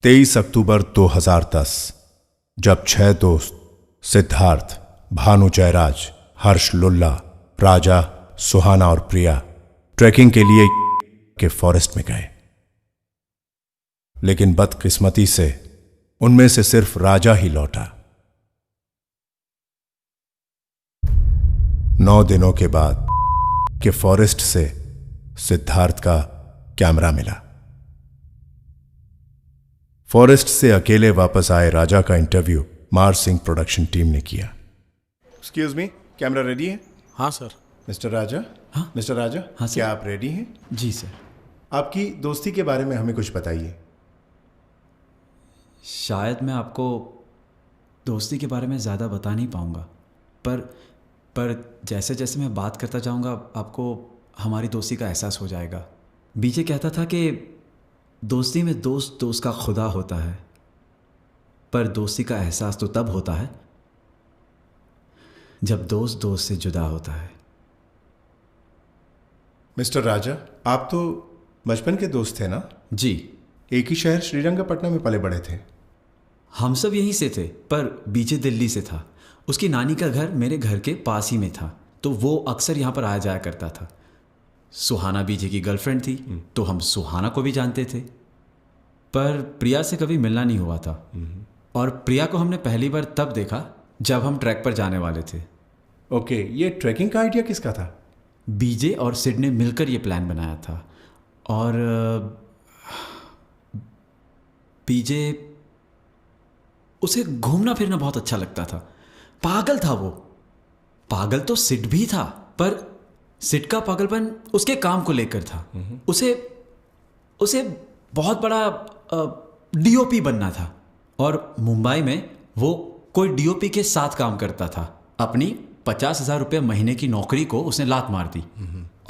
23 अक्टूबर 2010 जब 6 दोस्त सिद्धार्थ, भानु जयराज, हर्ष लुल्ला, राजा, सुहाना और प्रिया ट्रैकिंग के लिए के फॉरेस्ट में गए, लेकिन बदकिस्मती से उनमें से सिर्फ राजा ही लौटा। 9 दिनों के बाद के फॉरेस्ट से सिद्धार्थ का कैमरा मिला। फॉरेस्ट से अकेले वापस आए राजा का इंटरव्यू मार सिंह प्रोडक्शन टीम ने किया। एक्सक्यूज मी, कैमरा रेडी है? हाँ सर। मिस्टर राजा? हाँ मिस्टर राजा, हाँ सर। क्या आप रेडी हैं? जी सर। आपकी दोस्ती के बारे में हमें कुछ बताइए। शायद मैं आपको दोस्ती के बारे में ज़्यादा बता नहीं पाऊँगा, पर जैसे जैसे मैं बात करता जाऊँगा आपको हमारी दोस्ती का एहसास हो जाएगा। बीजे कहता था कि दोस्ती में दोस्त दोस्त का खुदा होता है, पर दोस्ती का एहसास तो तब होता है जब दोस्त दोस्त से जुदा होता है। मिस्टर राजा, आप तो बचपन के दोस्त थे ना? जी। एक ही शहर श्रीरंगपट्टनम में पले बड़े थे। हम सब यहीं से थे, पर बीजे दिल्ली से था। उसकी नानी का घर मेरे घर के पास ही में था, तो वो अक्सर यहाँ पर आया जाया करता था। सुहाना बीजे की गर्लफ्रेंड थी, तो हम सुहाना को भी जानते थे, पर प्रिया से कभी मिलना नहीं हुआ था। और प्रिया को हमने पहली बार तब देखा जब हम ट्रैक पर जाने वाले थे। ओके, ये ट्रैकिंग का आइडिया किसका था? बीजे और सिड ने मिलकर ये प्लान बनाया था। और बीजे, उसे घूमना फिरना बहुत अच्छा लगता था। पागल था वो। पागल तो सिड भी था, पर सिड का पागलपन उसके काम को लेकर था। उसे बहुत बड़ा डीओपी बनना था, और मुंबई में वो कोई डीओपी के साथ काम करता था। अपनी 50,000 रुपये महीने की नौकरी को उसने लात मार दी।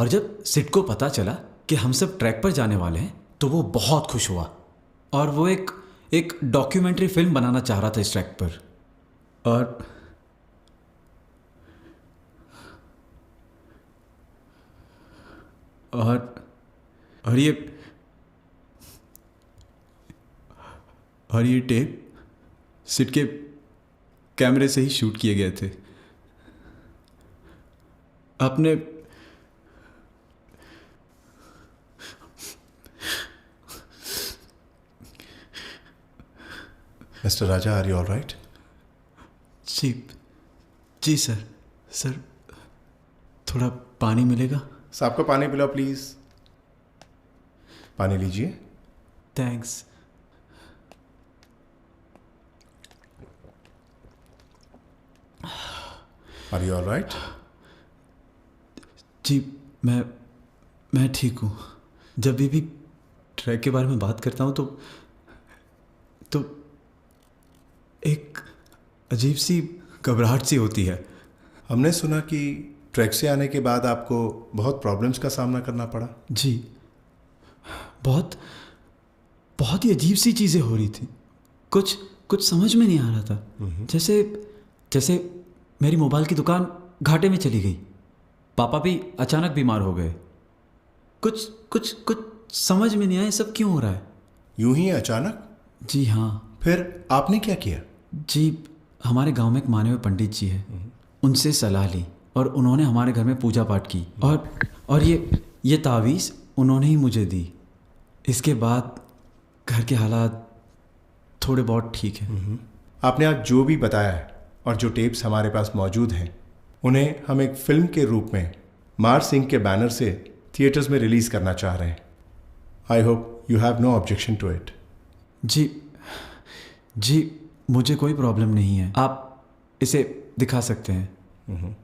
और जब सिड को पता चला कि हम सब ट्रैक पर जाने वाले हैं, तो वो बहुत खुश हुआ, और वो एक डॉक्यूमेंट्री फिल्म बनाना चाह रहा था इस ट्रैक पर। और ये टेप सिड के कैमरे से ही शूट किए गए थे। आपने mister Raja, are you all right? जी सर, थोड़ा पानी मिलेगा? साहब को पानी पिलाओ प्लीज। पानी लीजिए। Thanks. Are you all right? जी, मैं ठीक हूँ। जब भी ट्रैक के बारे में बात करता हूँ तो एक अजीब सी घबराहट सी होती है। हमने सुना कि ट्रैक से आने के बाद आपको बहुत प्रॉब्लम्स का सामना करना पड़ा। जी, बहुत ही अजीब सी चीज़ें हो रही थी। कुछ समझ में नहीं आ रहा था। जैसे मेरी मोबाइल की दुकान घाटे में चली गई। पापा भी अचानक बीमार हो गए। कुछ समझ में नहीं आया, सब क्यों हो रहा है। यूं ही अचानक? जी हाँ। फिर आपने क्या किया? जी, हमारे गांव में एक माने हुए पंडित जी हैं, उनसे सलाह ली, और उन्होंने हमारे घर में पूजा पाठ की, और ये तावीज़ उन्होंने ही मुझे दी। इसके बाद घर के हालात थोड़े बहुत ठीक हैं। आपने आज जो भी बताया है और जो टेप्स हमारे पास मौजूद हैं, उन्हें हम एक फिल्म के रूप में मार सिंह के बैनर से थिएटर्स में रिलीज करना चाह रहे हैं। I hope you have no objection to it. जी, मुझे कोई प्रॉब्लम नहीं है। आप इसे दिखा सकते हैं।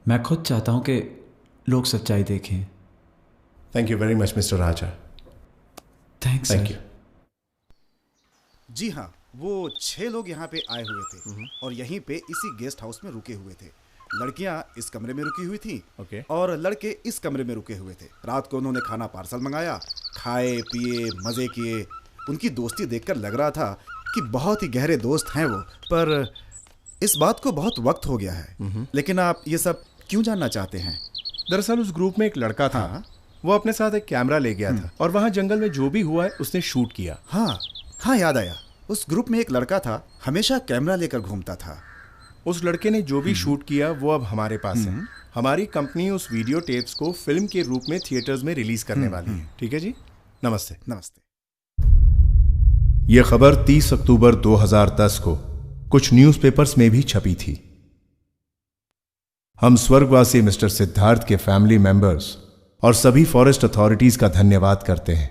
मैं खुद चाहता हूं कि लोग सच्चाई देखें। Thank you very much mister Raja. Thanks. Thank you. जी हाँ, वो 6 लोग यहाँ पे आए हुए थे, और यहीं पे इसी गेस्ट हाउस में रुके हुए थे। लड़कियाँ इस कमरे में रुकी हुई थी, और लड़के इस कमरे में रुके हुए थे। रात को उन्होंने खाना पार्सल मंगाया, खाए पिए मज़े किए। उनकी दोस्ती देखकर लग रहा था कि बहुत ही गहरे दोस्त हैं वो, पर इस बात को बहुत वक्त हो गया है। लेकिन आप ये सब क्यों जानना चाहते हैं? दरअसल उस ग्रुप में एक लड़का था। हाँ? वो अपने साथ एक कैमरा ले गया था, और वहाँ जंगल में जो भी हुआ है उसने शूट किया। हाँ, याद आया। उस ग्रुप में एक लड़का था, हमेशा कैमरा लेकर घूमता था। उस लड़के ने जो भी शूट किया वो अब हमारे पास है। हमारी कंपनी उस वीडियो टेप्स को फिल्म के रूप में थिएटर्स में रिलीज करने वाली है। ठीक है जी, नमस्ते। नमस्ते। यह खबर 30 अक्टूबर 2010 को कुछ न्यूज़पेपर्स में भी छपी थी। हम स्वर्गवासी मिस्टर सिद्धार्थ के फैमिली मेंबर्स और सभी फॉरेस्ट अथॉरिटीज का धन्यवाद करते हैं,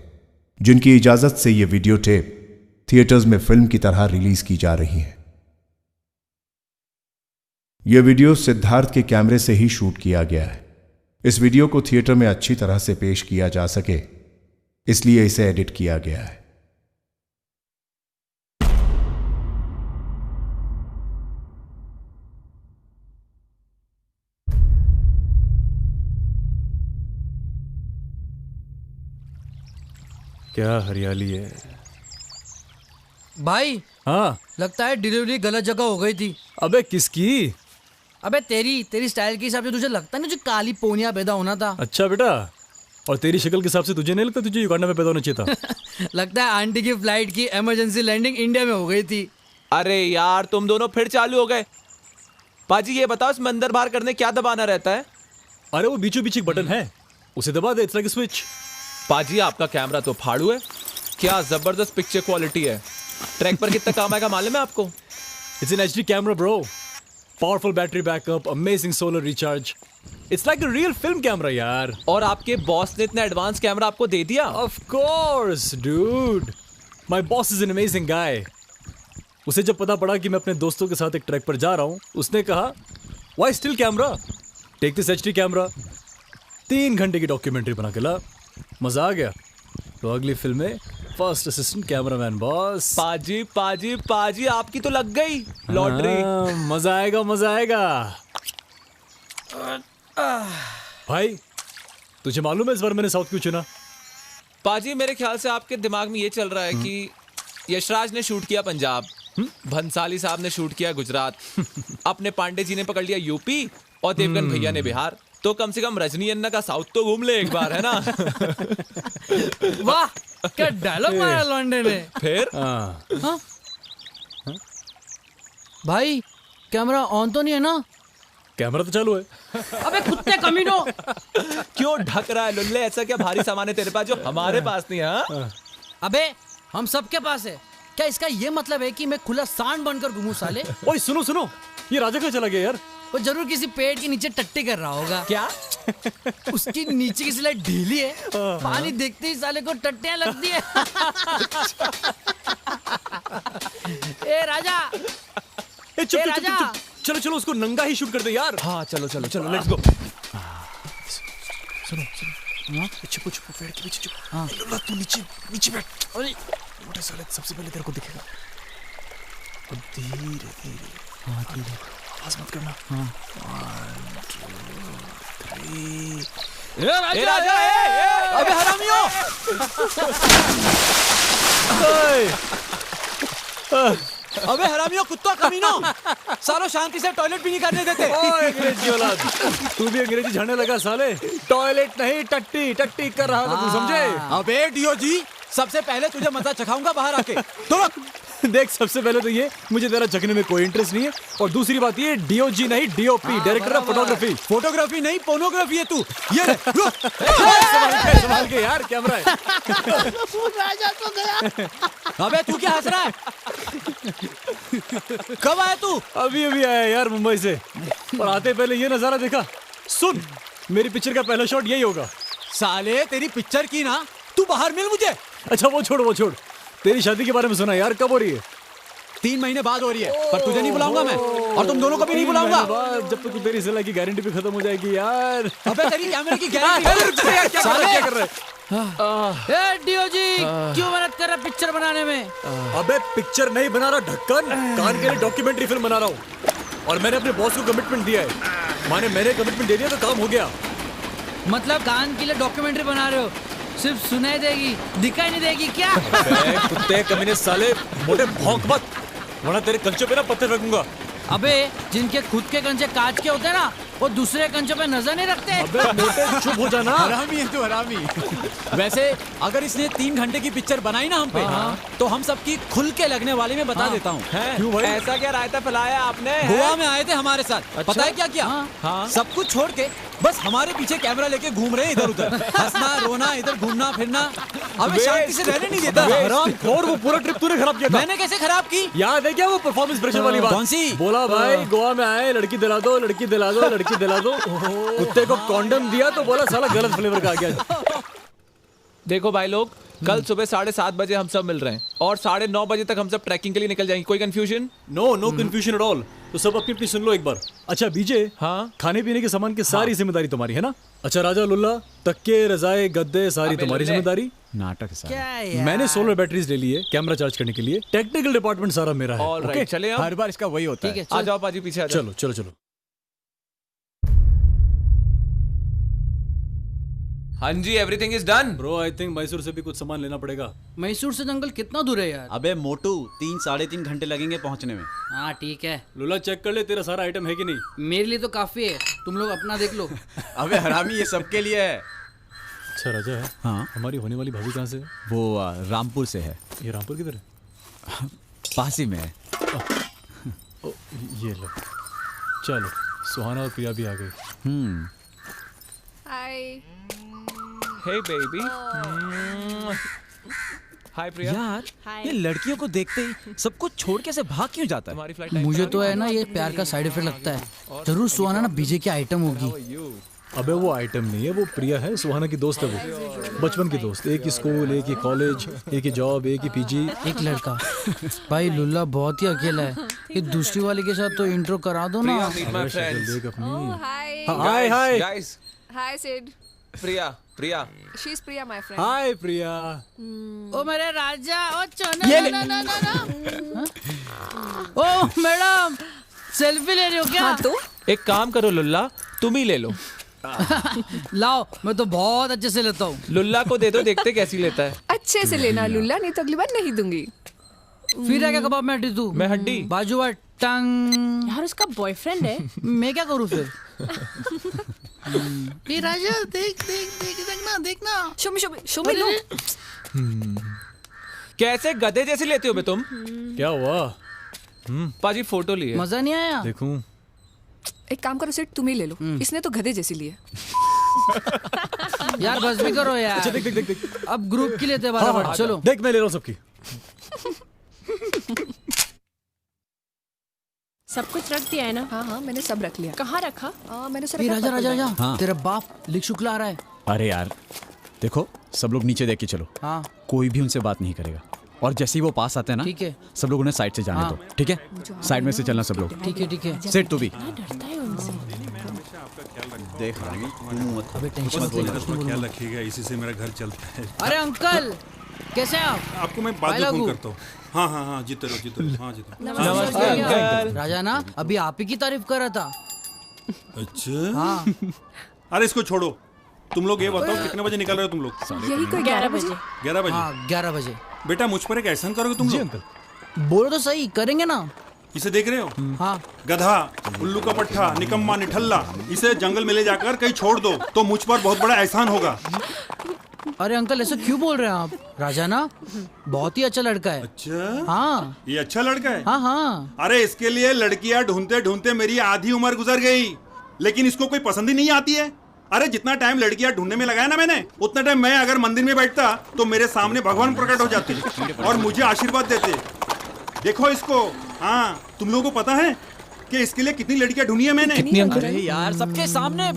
जिनकी इजाजत से यह वीडियो टेप थिएटर्स में फिल्म की तरह रिलीज की जा रही है। यह वीडियो सिद्धार्थ के कैमरे से ही शूट किया गया है। इस वीडियो को थिएटर में अच्छी तरह से पेश किया जा सके, इसलिए इसे एडिट किया गया है। क्या हरियाली है भाई। हाँ, लगता है डिलीवरी गलत जगह हो गई थी। अबे किसकी? अबे तेरी स्टाइल के हिसाब से तुझे लगता नहीं, तुझे काली पोनिया पैदा होना था। अच्छा बेटा, और तेरी शक्ल के हिसाब से तुझे नहीं लगता तुझे युगांडा में पैदा होना चाहिए था? लगता है आंटी की फ्लाइट की इमरजेंसी लैंडिंग इंडिया में हो गई थी। अरे यार, तुम दोनों फिर चालू हो गए। पाजी ये बताओ, इसमें अंदर बाहर करने क्या दबाना रहता है? अरे वो बीचों बीच एक बटन है, उसे दबा दे, इट्स लाइक अ स्विच। पाजी आपका कैमरा तो फाड़ू है, क्या जबरदस्त पिक्चर क्वालिटी है। ट्रैक पर कितना काम आएगा मालूम है आपको? It's an HD camera bro, powerful battery backup, amazing solar recharge, it's like a real film camera यार। और आपके बॉस ने इतना एडवांस कैमरा आपको दे दिया? Of course dude, my boss is an amazing guy. उसे जब पता पड़ा कि मैं अपने दोस्तों के साथ एक ट्रैक पर जा रहा हूं, उसने कहा why still camera, take this HD camera. 3 घंटे की डॉक्यूमेंट्री बना के ला, मजा आ गया। तो अगली फिल्म में फर्स्ट असिस्टेंट कैमरामैन बॉस। पाजी पाजी पाजी आपकी तो लग गई लॉटरी। मजा आएगा, मजा आएगा। भाई तुझे मालूम है इस बार मैंने साउथ क्यों चुना? पाजी मेरे ख्याल से आपके दिमाग में ये चल रहा है कि यशराज ने शूट किया पंजाब, भंसाली साहब ने शूट किया गुजरात, अपने पांडे जी ने पकड़ लिया यूपी और देवगन भैया ने बिहार। तो कम से कम रजनी अन्ना का साउथ तो घूम ले एक बार, है ना? वाह, क्या डायलॉग मारा लौंडे ने। फिर हाँ? भाई कैमरा ऑन तो नहीं है ना? कैमरा तो चालू है। अबे कुत्ते कमीनो, क्यों ढक रहा है लुल्ले? ऐसा क्या भारी सामान है तेरे पास जो हमारे पास नहीं है? हाँ? अबे हम सबके पास है। क्या इसका ये मतलब है कि मैं खुला सांड बनकर घूमूं साले? ओए सुनो सुनो, ये राजा कहाँ चला गया यार? वो जरूर किसी पेड़ के नीचे टट्टी कर रहा होगा। क्या? उसकी नीचे की स्लाइड ढीली है, पानी देखते ही साले को टट्टियां लगती है। ए राजा, ए चुप ए चुप राजा। चुप, चलो चलो उसको नंगा ही शूट कर दे यार। हाँ चलो चलो चलो, लेट्स गो। सुनो सुनो, छुपो छुपो पेड़ के पीछे छुपो। हाँ लुल्ला तू नीचे नीचे बैठ। अरे मोटे साले सबसे पहले तेरे को दिखेगा। अब धीरे धीरे, हाँ धीरे, आवाज मत करना। हाँ 1 2 3। ए राजा, अबे हरामियों। अबे हरामियों, कुत्ता कमीनों, सालों शांति से टॉयलेट भी नहीं करने देते। ओए अंग्रेजी औलाद, तू भी अंग्रेजी झाड़ने लगा साले। टॉयलेट नहीं टट्टी टट्टी कर रहा था, तू समझे? अबे डीओ जी, सबसे पहले तुझे मजा चखाऊंगा बाहर आके। तो देख, सबसे पहले तो ये मुझे तेरा चखने में कोई इंटरेस्ट नहीं है, और दूसरी बात ये डीओजी नहीं DOP, director of photography. Photography नहीं पोर्नोग्राफी है तू। ये ले, संभाल के यार, कैमरा है। राजा तो गया। अबे तू क्या हंस रहा है? कब आया तू? अभी अभी आया यार मुंबई से, और आते पहले ये नजारा देखा। सुन, मेरी पिक्चर का पहला शॉट यही होगा। साले तेरी पिक्चर की ना, तू बाहर मिल मुझे। अच्छा वो छोड़, तेरी शादी के बारे में सुना यार, कब हो रही है? 3 महीने बाद हो रही है, पर तुझे नहीं बुलाऊंगा मैं, और तुम दोनों को भी नहीं बुलाऊंगा। जब तक तेरी सलाह की गारंटी भी खत्म हो जाएगी यार। अबे तेरी कैमरे की गारंटी। क्या कर रहे हैं? ए डीओ जी, क्यों मदद कर रहा पिक्चर बनाने में? अबे पिक्चर नहीं बना रहा ढक्कन, कान के लिए डॉक्यूमेंट्री फिल्म बना रहा हूँ, और मैंने अपने बॉस को कमिटमेंट दिया है। मैंने कमिटमेंट दे दिया तो काम हो गया। मतलब कान के लिए डॉक्यूमेंट्री बना रहे हो? सिर्फ सुनाई देगी, दिखाई नहीं देगी क्या? कुत्ते कमीने साले, मोटे भौंक मत, वरना तेरे कंचों पे ना पत्थर फेंकूंगा। अबे जिनके खुद के कंचे कांच के होते हैं ना, वो दूसरे कंचों पे नजर नहीं रखते। अबे मोटे चुप हो जाना। हरामी है तू, हरामी। वैसे अगर इसने 3 घंटे की पिक्चर बनाई ना हम पे, तो हम सबकी खुल के लगने वाली मैं बता देता हूँ। क्यों भाई? ऐसा क्या रायता फैलाया आपने? गोवा में आए थे हमारे साथ, पता है क्या किया? हाँ। सब कुछ छोड़ के बस हमारे पीछे कैमरा लेके घूम रहे हैं इधर उधर, हंसना रोना, इधर घूमना फिरना, हमें शांति से रहने नहीं देता। और वो पूरा ट्रिप तूने खराब किया था। मैंने कैसे खराब की? याद है क्या वो परफॉर्मेंस प्रेशर वाली बात? कौन सी? बोला भाई गोवा में आए, लड़की दिला दो, लड़की दिला दो, लड़की दिला दो। कुत्ते को कॉन्डम दिया तो बोला साला गलत फ्लेवर का आ गया। देखो भाई लोग, कल सुबह 7:30 बजे हम सब मिल रहे हैं और 9:30 बजे तक हम सब ट्रैकिंग के लिए निकल जाएंगे। कोई confusion? No confusion at all. तो सब अपनी अपनी सुन लो एक बार। अच्छा बीजे, हाँ? खाने पीने के सामान की सारी जिम्मेदारी तुम्हारी है ना? अच्छा राजा लुल्ला, तक्के रजाए गद्दे सारी तुम्हारी जिम्मेदारी। नाटक है क्या यार? मैंने सोलर बैटरीज ले ली है कैमरा चार्ज करने के लिए। टेक्निकल डिपार्टमेंट सारा मेरा है। All okay? राइट, चले हम। हर बार इसका वही होता ठीक है। है, आ चल। जाओ पाजी, पीछे आ जाओ। चलो चलो चलो। हाँ जी, everything is done. Bro I think Mysore से भी कुछ सामान लेना पड़ेगा। मैसूर से जंगल कितना दूर है यार? अबे मोटू, 3-3.5 घंटे लगेंगे पहुंचने में। हाँ ठीक है, लुल्ला चेक कर ले तेरा सारा आइटम है कि नहीं। मेरे लिए तो काफी है, तुम लोग अपना देख लो। अबे हरामी, ये सबके लिए है। अच्छा राजा है। हाँ, हमारी होने वाली भाभी कहाँ से है? वो रामपुर से है। ये रामपुर किधर है? पास ही में है। ओ, ये लो। चलो सुहाना और प्रिया भी आ गई। हाय। हे बेबी। हाय प्रिया। यार ये लड़कियों को देखते ही सब कुछ छोड़ के से भाग क्यों जाता है? तुम्हारी फ्लाइट मुझे तो है ना ये प्यार का साइड इफेक्ट लगता है। जरूर सुहाना ना बीजे की आइटम होगी। अबे वो आइटम नहीं है, वो प्रिया है, सुहाना की दोस्त है वो, बचपन की दोस्त। एक ही स्कूल, एक ही कॉलेज, एक ही जॉब, एक ही पीजी। एक लड़का। भाई लुल्ला बहुत ही अकेला है, ये दूसरी वाले के साथ तो इंट्रो करा दो ना। Meet my friends. देख अपनी। Hi. Hi hi guys, hi Sid. Priya. She is Priya my friend. Hi Priya. ओ मेरे राजा, ओ चोना ना ना ना ना। ओ मैडम, सेल्फी ले रही हो क्या? हाँ तो एक काम करो लुल्ला, तुम ही ले लो। लाओ, मैं तो बहुत अच्छे से लेता हूँ। लुल्ला को दे दो, देखते कैसी लेता है। अच्छे से लेना लुल्ला, नहीं तो अगली बार नहीं दूंगी। फिर है क्या कबाब में हड्डी तू? मैं हड्डी। बाजू वाट टंग। यार उसका बॉयफ्रेंड है। मैं क्या करूँ फिर? ये राजा देखना देखना। शो मी लो। कैसे गधे जैसे लेते हो बे तुम? क्या हुआ? पाजी फोटो लिए। मजा नहीं आया? देखूं। एक काम करो सिड, तुम ही ले लो। इसने तो गधे जैसी ली है। यार बस भी करो यार। अच्छा देख देख देख। अब ग्रुप की लेते बराबर। चलो देख मैं ले रहा हूँ सबकी। सब कुछ रख दिया है ना? हाँ मैंने सब रख लिया। कहाँ रखा? मैंने उसे ये रखा राजा पर्पल राजा बैग। राजा, तेरा बाप लिख शुक्ला आ रहा है। अरे यार देखो, सब लोग नीचे देख के चलो। हाँ कोई भी उनसे बात नहीं करेगा, और जैसे ही वो पास आते हैं ना, ठीक है। सब लोग उन्हें साइड से जाने दो। ठीक है, साइड में से चलना सब लोग। ठीक है ठीक है। सेट तू भी डरता है उनसे। देख रानी, तू मत। अबे टेंशन मत ले, कुछ नहीं बोलूंगा। ख्याल रखिएगा, इसी से मेरा घर चलता है। अरे अंकल कैसे हैं आप? आपको मैं बाद में फोन करता हूँ। हाँ जीते रहो। हाँ जीते रहो। नमस्ते अंकल। राजा ना अभी आप ही की तारीफ कर रहा था। अच्छा। हाँ अरे इसको छोड़ो, तुम लोग ये बताओ कितने बजे निकल रहे हो तुम लोग? यही कोई 11 बजे। 11 बजे। हाँ 11 बजे। बेटा मुझ पर एक एहसान करोगे तुम लोग? अंकल बोलो तो सही, करेंगे ना। इसे देख रहे हो? हाँ गधा, उल्लू का पट्टा, निकम्मा, निठल्ला, इसे जंगल में ले जाकर कहीं छोड़ दो तो मुझ पर बहुत बड़ा एहसान होगा। अरे अंकल ऐसा क्यों बोल रहे हैं आप? राजा ना बहुत ही अच्छा लड़का है। अच्छा, हाँ ये अच्छा लड़का है। हाँ हाँ। अरे इसके लिए लड़कियां ढूंढते ढूंढते मेरी आधी उम्र गुजर गई, लेकिन इसको कोई पसंद ही नहीं आती है। अरे जितना टाइम लड़कियां ढूंढने में लगाया ना मैंने, उतना टाइम मैं अगर मंदिर में बैठता तो मेरे सामने भगवान प्रकट हो जाते और मुझे आशीर्वाद देते। देखो इसको। हाँ, तुम लोगों को पता है कि इसके लिए कितनी लड़कियां ढूंढी है मैंने? कितनी अंकल? अरे यार सबके सामने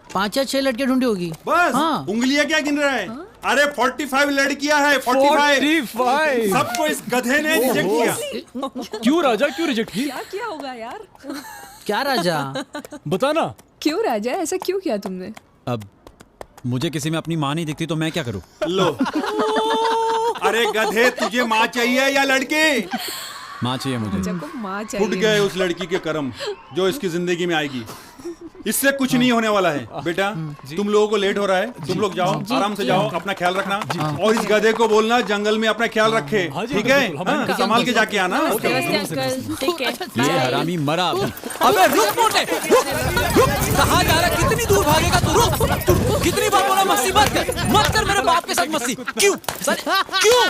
5 या 6 लड़कियां ढूंढी होगी। बस हाँ। उंगलियां क्या गिन रहा है? अरे 45 लड़कियां हैं, 45। सबको इस गधे ने रिजेक्ट किया। क्यों राजा, क्यों रिजेक्ट की? क्या होगा यार? क्या राजा? बताना। क्यों राजा, ऐसा क्यों किया तुमने? अब मुझे किसी में अपनी माँ नहीं दिखती तो मैं क्या करूँ? लो। अरे गधे, तुझे माँ चाहिए या लड़की? माँ चाहिए मुझे। जब को माँ चाहिए। फूट गए उस लड़की के कर्म जो इसकी जिंदगी में आएगी। इससे कुछ नहीं होने वाला है बेटा। तुम लोगों को लेट हो रहा है, तुम लोग जाओ, आराम से जाओ, अपना ख्याल रखना। और इस गधे को बोलना जंगल में अपना ख्याल रखे, ठीक है? संभाल के जाके आना। नमस्ते अंकल, ठीक है। ये हरामी मरा अभी। अबे रुक मोटे, रुक। कहाँ जा रहा? कितनी दूर भागेगा तू? रुक। कितनी बार बोला मस्ती मत कर मेरे बाप के साथ मस्ती। क्यों? क्यों?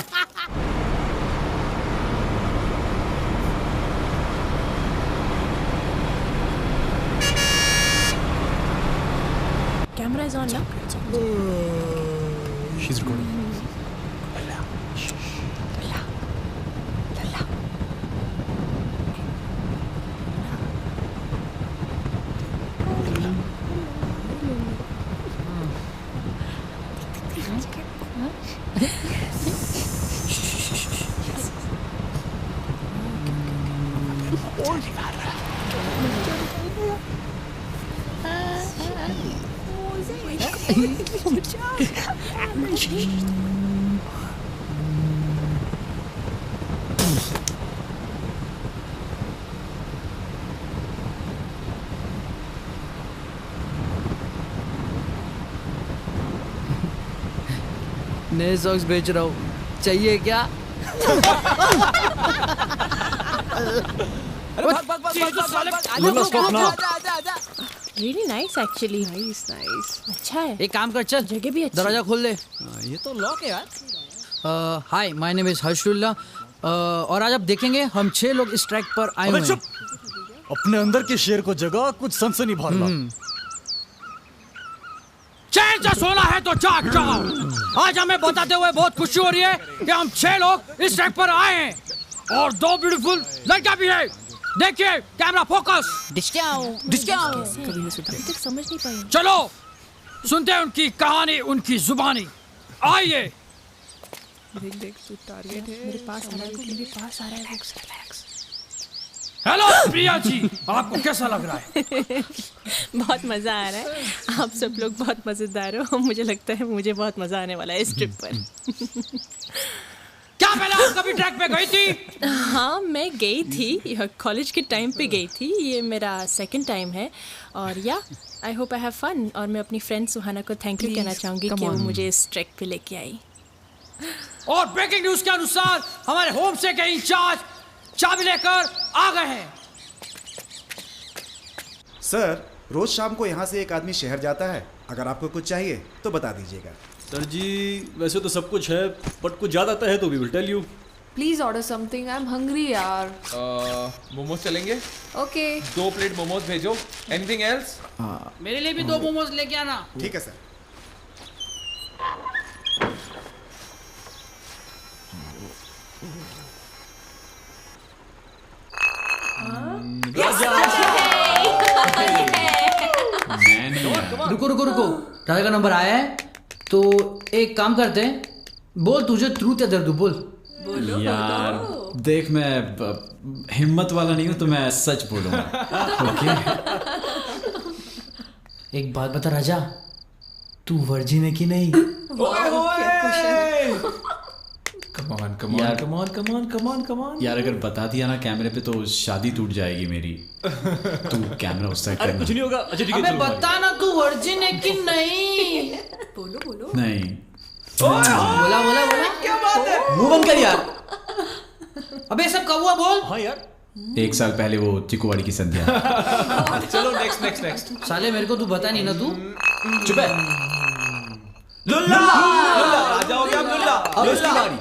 Camera is on now. She's recording. नए सॉक्स बेच रहा हूँ, चाहिए क्या? Really nice actually. Nice. अच्छा है। एक काम कर, चल जगह भी अच्छी। दरवाजा खोल दे। ये तो लॉक है यार। हाय, माय नेम इज हर्षुल्ला। और आज आप देखेंगे हम 6 लोग इस ट्रैक पर आए हुए हैं। अपने अंदर के शेर को जगह कुछ सनसनी भरना। चैन से सोना है तो जाग जाओ। आज हमें बताते हुए बहुत खुशी हो रही है कि हम 6 लोग इस ट्रैक पर आए हैं और 2 ब्यूटीफुल लड़कियां भी है। देखिए, कैमरा फोकस। कभी तक समझ नहीं पाई। चलो सुनते हैं उनकी कहानी, उनकी जुबानी। आइए। देख टारगेट है मेरे पास आ रहा है। रिलैक्स। हेलो प्रिया जी, आपको कैसा लग रहा है? बहुत मजा आ रहा है। आप सब लोग बहुत मजेदार हो। मुझे लगता है मुझे बहुत मजा आने वाला है इस ट्रिप पर। क्या पहले आप कभी ट्रैक पे गई थी? हाँ, मैं गई थी, कॉलेज के टाइम पे गई थी। ये मेरा 2nd टाइम है और I hope I have fun. और मैं अपनी फ्रेंड सुहाना को थैंक यू कहना चाहूँगी कि वो मुझे इस ट्रैक पे लेके आई। और ब्रेकिंग न्यूज के अनुसार हमारे होम से के इंचार्ज चाबी लेकर आ गए हैं। सर, रोज शाम को यहाँ से एक आदमी शहर जाता है। अगर आपको कुछ चाहिए तो बता दीजिएगा। सर जी, वैसे तो सब कुछ है, बट कुछ ज्यादा आता है तो we will tell you. Please order something, I am hungry यार। मोमोज चलेंगे? ओके। 2 प्लेट मोमोज भेजो। Anything else? मेरे लिए भी 2 मोमोज लेके आना। ठीक है सर। रुको। राजा का नंबर आया है तो एक काम करते हैं। बोल, तुझे ट्रूथ या दर्द बोल। यार देख, मैं हिम्मत वाला नहीं हूँ तो मैं सच बोलूंगा। ओके? एक बात बता राजा, तू वर्जिन है कि नहीं? कमान। यार अगर बता दिया ना कैमरे पे तो शादी टूट जाएगी मेरी। तू कैमरा उस साइड करना। कुछ नहीं होगा। अच्छा ठीक है, अबे चलो। बता ना, तू वर्जिन है कि नहीं? बोलो। नहीं। बोला। क्या बात है? मुंह बंद कर यार। अबे सब कौवा बोल। हाँ यार, 1 साल पहले वो चिकुवाड़ी की संध्या। चलो नेक्स्ट। साले मेरे को तू बता नहीं ना तू। चुप है। लुल्ला राजा हो गया।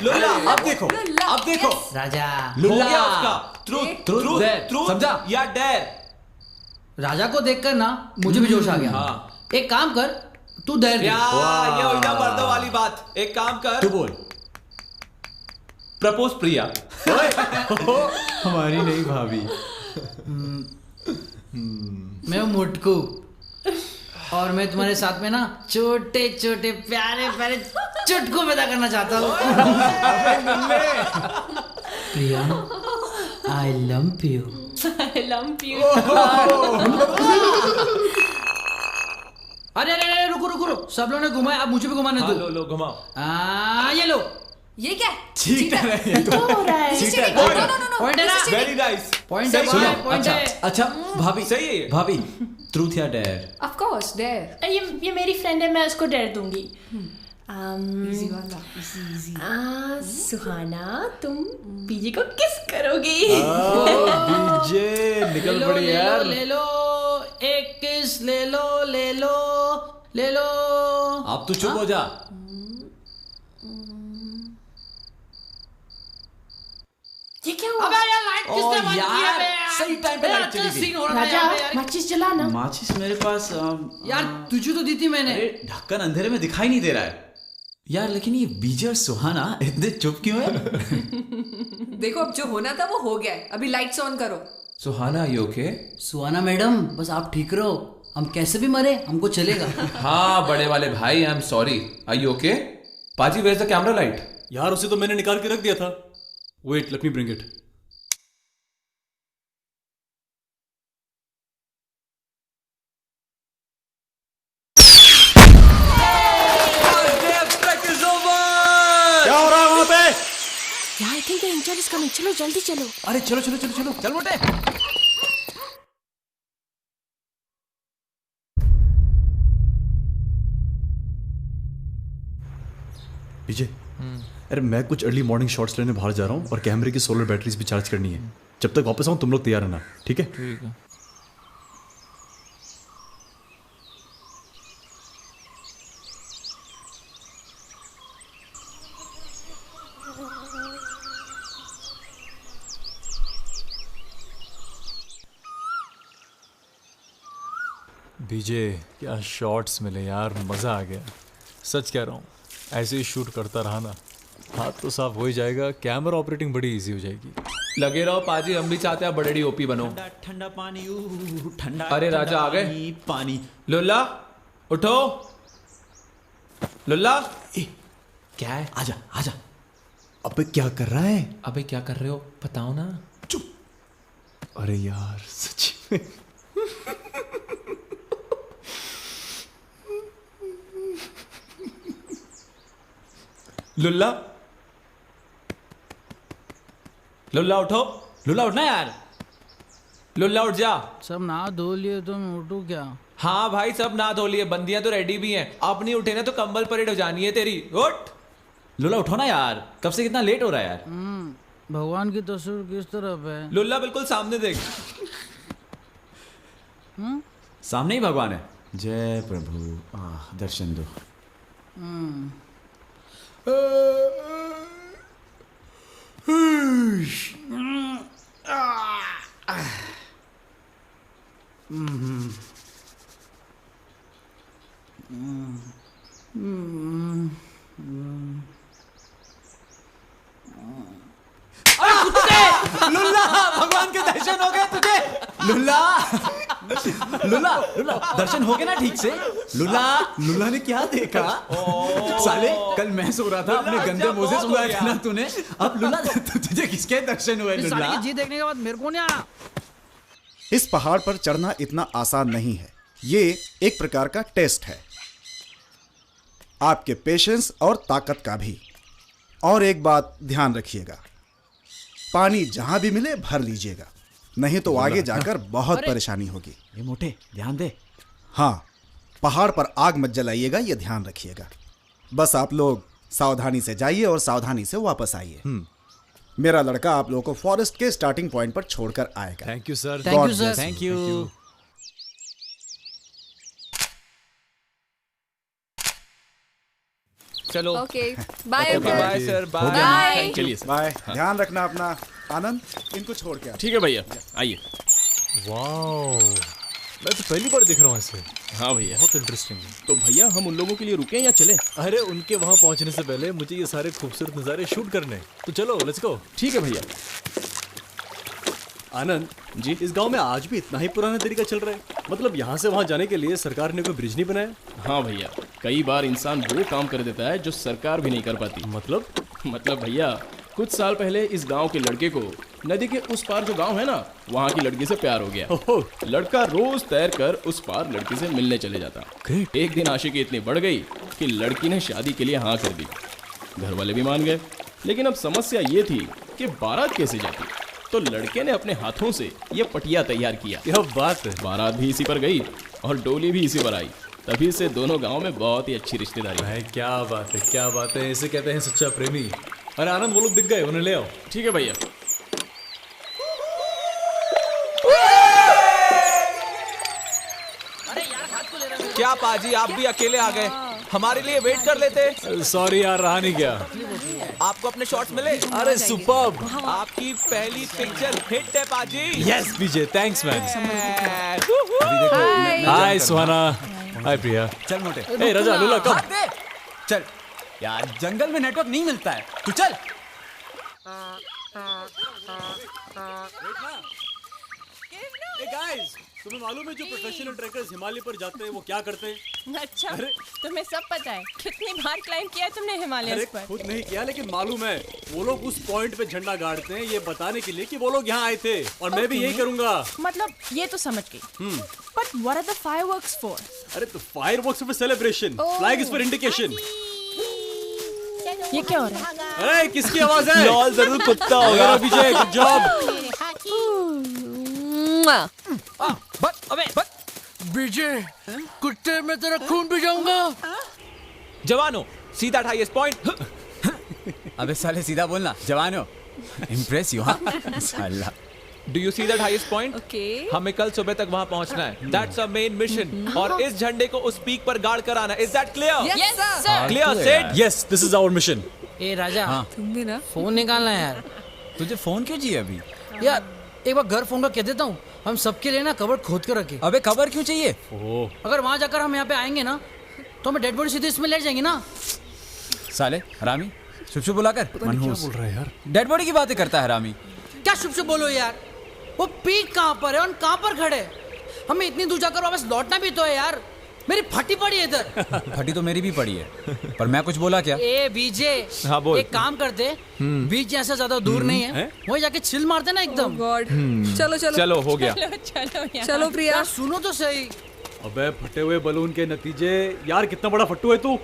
लुल्ला अब देखो। राजा हो गया उसका। ट्रूथ समझा? या डेयर? राजा को देखकर ना मुझे भी जोश आ गया। हाँ। एक काम कर, तू डेयर दे। ये हुई ना मर्दों वाली बात। एक काम कर, तू बोल। प्रपोज प्रिया। हमारी नहीं भाभी। मैं हूँ मुटकू और मैं तुम्हारे साथ में ना छोटे छोटे प्यारे प्यारे चुटकू पैदा करना चाहता हूँ। प्रिया, आई लव यू। अरे रुको, सब लोगों ने घुमाया, अब मुझे भी घुमाने दो। लो घुमाओ। ये लो। ये क्या? ठीक है। पॉइंट है ना? Very nice. पॉइंट है। अच्छा भाभी, सही है ये। भाभी ट्रूथ या डेयर? Of course dare. ये मेरी फ्रेंड है, मैं उसको डेयर दूंगी। इजी वाला, इजी। सुहाना, तुम बीजे को किस करोगी? बीजे निकल पड़ी यार। ले लो, एक किस ले लो, ले लो, ले लो। अब तू चुप हो जा। ये क्या हुआ? अबे यार लाइट किसने बंद की है बे? सही टाइम पे लाइट चली गई। सीन हो रहा है राजा, यहाँ पे यार। माचिस जला ना। माचिस मेरे पास यार तुझे तो दी थी मैंने। अरे ढक्कन अंधेरे में दिखाई नहीं दे रहा है यार। लेकिन ये बीजे और सुहाना इतने चुप क्यों है? देखो अब जो होना था वो हो गया है, अभी लाइट्स ऑन करो। सुहाना यू ओके? सुहाना मैडम, बस आप ठीक रहो, हम कैसे भी मरे हमको चलेगा। हाँ बड़े वाले भाई, I am sorry. I you okay? पाजी where is the camera light? यार उसे तो मैंने निकाल के रख दिया था। Wait, let me bring it. क्या हो रहा है वहां पे? Yeah, I think the injured is coming. चलो जल्दी चलो। अरे चलो चलो चलो चलो, चल मोटे। विजय, अरे मैं कुछ अर्ली मॉर्निंग शॉट्स लेने बाहर जा रहा हूँ और कैमरे की सोलर बैटरीज भी चार्ज करनी है। जब तक वापस आऊँ तुम लोग तैयार रहना, ठीक है? ठीक है। विजय, क्या शॉट्स मिले यार, मज़ा आ गया। सच कह रहा हूँ, ऐसे ही शूट करता रहा ना, हाथ तो साफ हो ही जाएगा, कैमरा ऑपरेटिंग बड़ी इजी हो जाएगी। लगे रहो पाजी, हम भी चाहते हैं बड़े ओपी बनो। ठंडा पानी, ठंडा। अरे राजा आ गए। पानी। लुल्ला उठो, लुल्ला। क्या है? आजा आजा। अबे क्या कर रहा है? अबे क्या कर रहे हो बताओ ना। चुप। अरे यार सच्ची में। लुल्ला, लुल्ला उठो। लुल्ला उठना यार। लुल्ला उठ जा। सब नहा धो लिए तो मैं उठूं क्या? हाँ भाई सब ना धो लिए, बंदियां तो रेडी भी हैं। अब नहीं उठे ना तो कंबल परेड हो जानी है तेरी। उठ। लुल्ला उठो ना यार, कब से कितना लेट हो रहा है यार। भगवान की तस्वीर किस तरफ है? लुल्ला बिल्कुल सामने देख। सामने ही भगवान है। जय प्रभु, दर्शन दो। लुल्ला, भगवान के दर्शन हो गए तुझे? लुल्ला, लुल्ला, लुल्ला, दर्शन हो गए ना ठीक से? लुल्ला, लुल्ला ने क्या देखा? साले, कल मैं सो रहा था, अपने गंदे मोजे सुनाए थे ना तूने। अब लुल्ला, तुझे किसके दर्शन हुए लुल्ला? जी देखने के बाद मेरे को नहीं आना। इस पहाड़ पर चढ़ना इतना आसान नहीं है। ये एक प्रकार का टेस्ट है, आपके पेशेंस और ताकत का भी। और एक बात ध्यान रखिएगा, पानी जहां भी मिले भर लीजिएगा, नहीं तो आगे जाकर बहुत परेशानी होगी। ये मोटे ध्यान दे। हाँ, पहाड़ पर आग मत जलाइएगा, ये ध्यान रखिएगा। बस आप लोग सावधानी से जाइए और सावधानी से वापस आइए। मेरा लड़का आप लोगों को फॉरेस्ट के स्टार्टिंग पॉइंट पर छोड़कर आएगा। Thank you sir. Thank you sir. Thank you. चलो। Okay bye bye sir, bye. Bye. चलिए सर। बाय। ध्यान रखना अपना। आनंद, इनको छोड़ के आ। ठीक है भैया, आइए। वाओ, मैं तो पहली बार देख रहा हूँ इसे। हाँ भैया। बहुत इंटरेस्टिंग है। तो भैया हम उन लोगों के लिए रुके या चले? अरे उनके वहां पहुंचने से पहले मुझे ये सारे खूबसूरत नज़ारे शूट करने, तो चलो लेट्स गो। ठीक है भैया। आनंद जी, इस गांव में आज भी इतना ही पुराना तरीका चल रहा है? मतलब यहाँ से वहाँ जाने के लिए सरकार ने कोई ब्रिज नहीं बनाया? हाँ भैया, कई बार इंसान वो काम कर देता है जो सरकार भी नहीं कर पाती। मतलब भैया, कुछ साल पहले इस गांव के लड़के को नदी के उस पार जो गांव है ना, वहाँ की लड़की से प्यार हो गया। लड़का रोज तैर कर उस पार लड़की से मिलने चले जाता। एक दिन आशिकी इतनी बढ़ गई कि लड़की ने शादी के लिए हाँ कर दी। घर वाले भी मान गए, लेकिन अब समस्या ये थी कि बारात कैसे जाती। तो तो लड़के ने अपने हाथों से ये पटिया तैयार किया। यह बात है। बारात भी इसी पर गई और डोली भी इसी पर आई। तभी से दोनों गांव में बहुत ही अच्छी रिश्तेदारी है। क्या बात है, क्या बात है, इसे कहते हैं सच्चा प्रेमी। अरे आनंद, वो लोग दिख गए, उन्हें ले आओ। ठीक है भैया। क्या पाजी, आप भी अकेले आ गए? हमारे लिए वेट कर लेते। सॉरी यार, रहा नहीं गया। आपको अपने शॉट्स मिले? अरे सुपर्ब। आपकी पहली पिक्चर हिट है पाजी। यस विजय, थैंक्स मैन। हाय सुहाना, हाय प्रिया। चल मोटे। ए राजा, लुल्ला कम। चल यार, जंगल में नेटवर्क नहीं मिलता है, तू चल। गाइस, तुम्हें मालूम है जो प्रोफेशनल ट्रैकर्स हिमालय पर जाते हैं वो क्या करते हैं? अच्छा, तुम्हें सब पता है? कितनी बार क्लाइंब किया तुमने हिमालय पर? खुद नहीं किया, लेकिन मालूम है वो लोग उस पॉइंट पे झंडा गाड़ते हैं ये बताने के लिए कि वो लोग यहाँ आए थे, और मैं भी यही करूंगा। मतलब ये तो समझ गई, but what are the fireworks for? अरे तो fireworks for celebration, flag is for indication. ये क्या हो रहा है? अरे किसकी आवाज है? लॉल जरूर कुत्ता होगा। विजय, गुड जॉब। विजय, कुत्ते में तेरा खून भी जाऊंगा। जवानों, सीधा 28 पॉइंट। अबे साले सीधा बोलना, जवानों। इम्प्रेस यू, हाँ? साला। Do you see that highest point? Okay. हमें कल सुबह तक वहाँ पहुँचना है। That's our main mission. और इस झंडे को उस पीक पर गाड़ कर आना। Is that clear? Yes, sir. Clear, Sid? Yes, this is our mission. ए राजा, तुम भी ना फोन निकालना है यार। तुझे फोन क्यों चाहिए अभी? यार एक बार घर फोन का कह देता हूँ, हम सबके लिए ना कबर खोद कर रखे। अबे कबर क्यों चाहिए? अगर वहाँ जाकर हम यहाँ पे आएंगे ना, तो हमें डेड बॉडी सीधे इसमें ले जाएंगे ना। साले हरामी, शुभ शुभ बुलाकर मनहूस। क्या बोल रहा है यार? डेड बॉडी की बातें करता है हरामी। क्या शुभ शुभ बोलो यार, वो पीक कहाँ पर है और कहाँ पर खड़े? हमें इतनी दूर जाकर वापस लौटना भी तो है यार। मेरी फटी पड़ी है इधर। फटी तो मेरी भी पड़ी है, पर मैं कुछ बोला क्या? ए बीजे, हाँ बोल। एक काम करते, बीच जैसा ज्यादा दूर नहीं है, वही जाके चिल मारते ना एकदम। गॉड, चलो चलो चलो हो गया। चलो प्रिया। यार सुनो तो सही। अबे फटे हुए बलून के नतीजे। यार कितना बड़ा फट्टू है तू।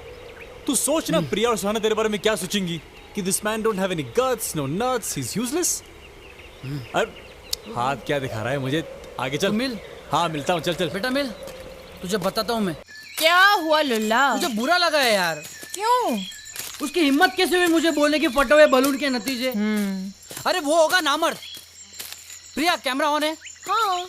तू सोच ना, प्रिया और सुहाना तेरे बारे में क्या सोचेंगी कि this man don't have any guts, no nuts, he is useless. अरे हाथ क्या दिखा रहा है मुझे? आगे चल। मिल। हाँ मिलता हूँ, चल चल बेटा मिल, तुझे बताता हूँ मैं। क्या हुआ लुल्ला? मुझे बुरा लगा है यार। क्यों? उसकी हिम्मत कैसे हुई मुझे बोलने की फटे हुए बलून के नतीजे? अरे वो होगा नामर्द। प्रिया कैमरा ऑन है? हाँ।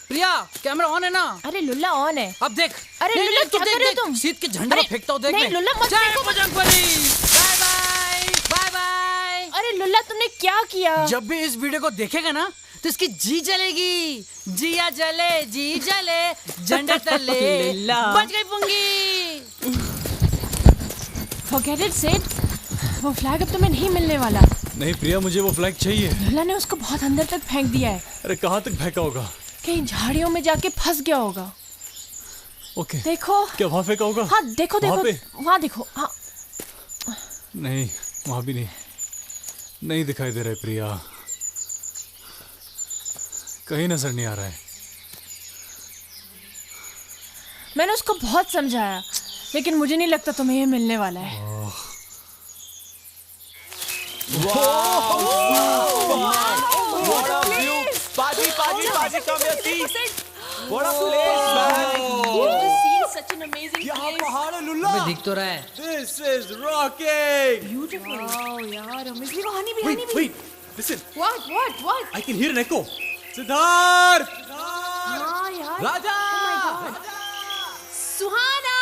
प्रिया कैमरा ऑन है ना? अरे लुल्ला ऑन है। अब देख। अरे नहीं, लुल्ला नहीं, क्या कर रहे हो तुम? सीट के झंडे को फेंकता हूँ, देख। नहीं लुल्ला मत जय फेंको। Bajrangbali. Bye bye bye bye. अरे लुल्ला तुमने क्या किया? जब भी इस वीडियो को देखेगा ना, तो इसकी जी जलेगी। जिया जले, जी जले, झंडे तले बच गई पुंगी। Forget it, Sid. वो फ्लैग अब तुम्हें नहीं मिलने वाला। नहीं प्रिया, मुझे वो फ्लैग चाहिए। लुल्ला ने उसको बहुत अंदर तक फेंक दिया है। अरे कहाँ तक फेंका होगा? कहीं झाड़ियों में जाके फंस गया होगा। ओके। देखो। क्या वहाँ फेंका होगा? हाँ देखो वहाँ देखो, पे? वहाँ देखो। हाँ। नहीं, वहाँ भी नहीं, नहीं दिखाई दे रहा है प्रिया। कहीं नजर नहीं आ रहा है। मैंने उसको बहुत समझाया, लेकिन मुझे नहीं लगता तुम्हें ये मिलने वाला है। What a view! Paji, come here, see! What a place, man! Such an amazing यहाँ पहाड़ है लुल्ला। अबे दिख तो रहा है। This is rocking! Beautiful. Wow, यार, amazing. कहानी भी Wait, listen. What? I can hear an echo. Siddharth! हाँ यार। राजा! सुहाना,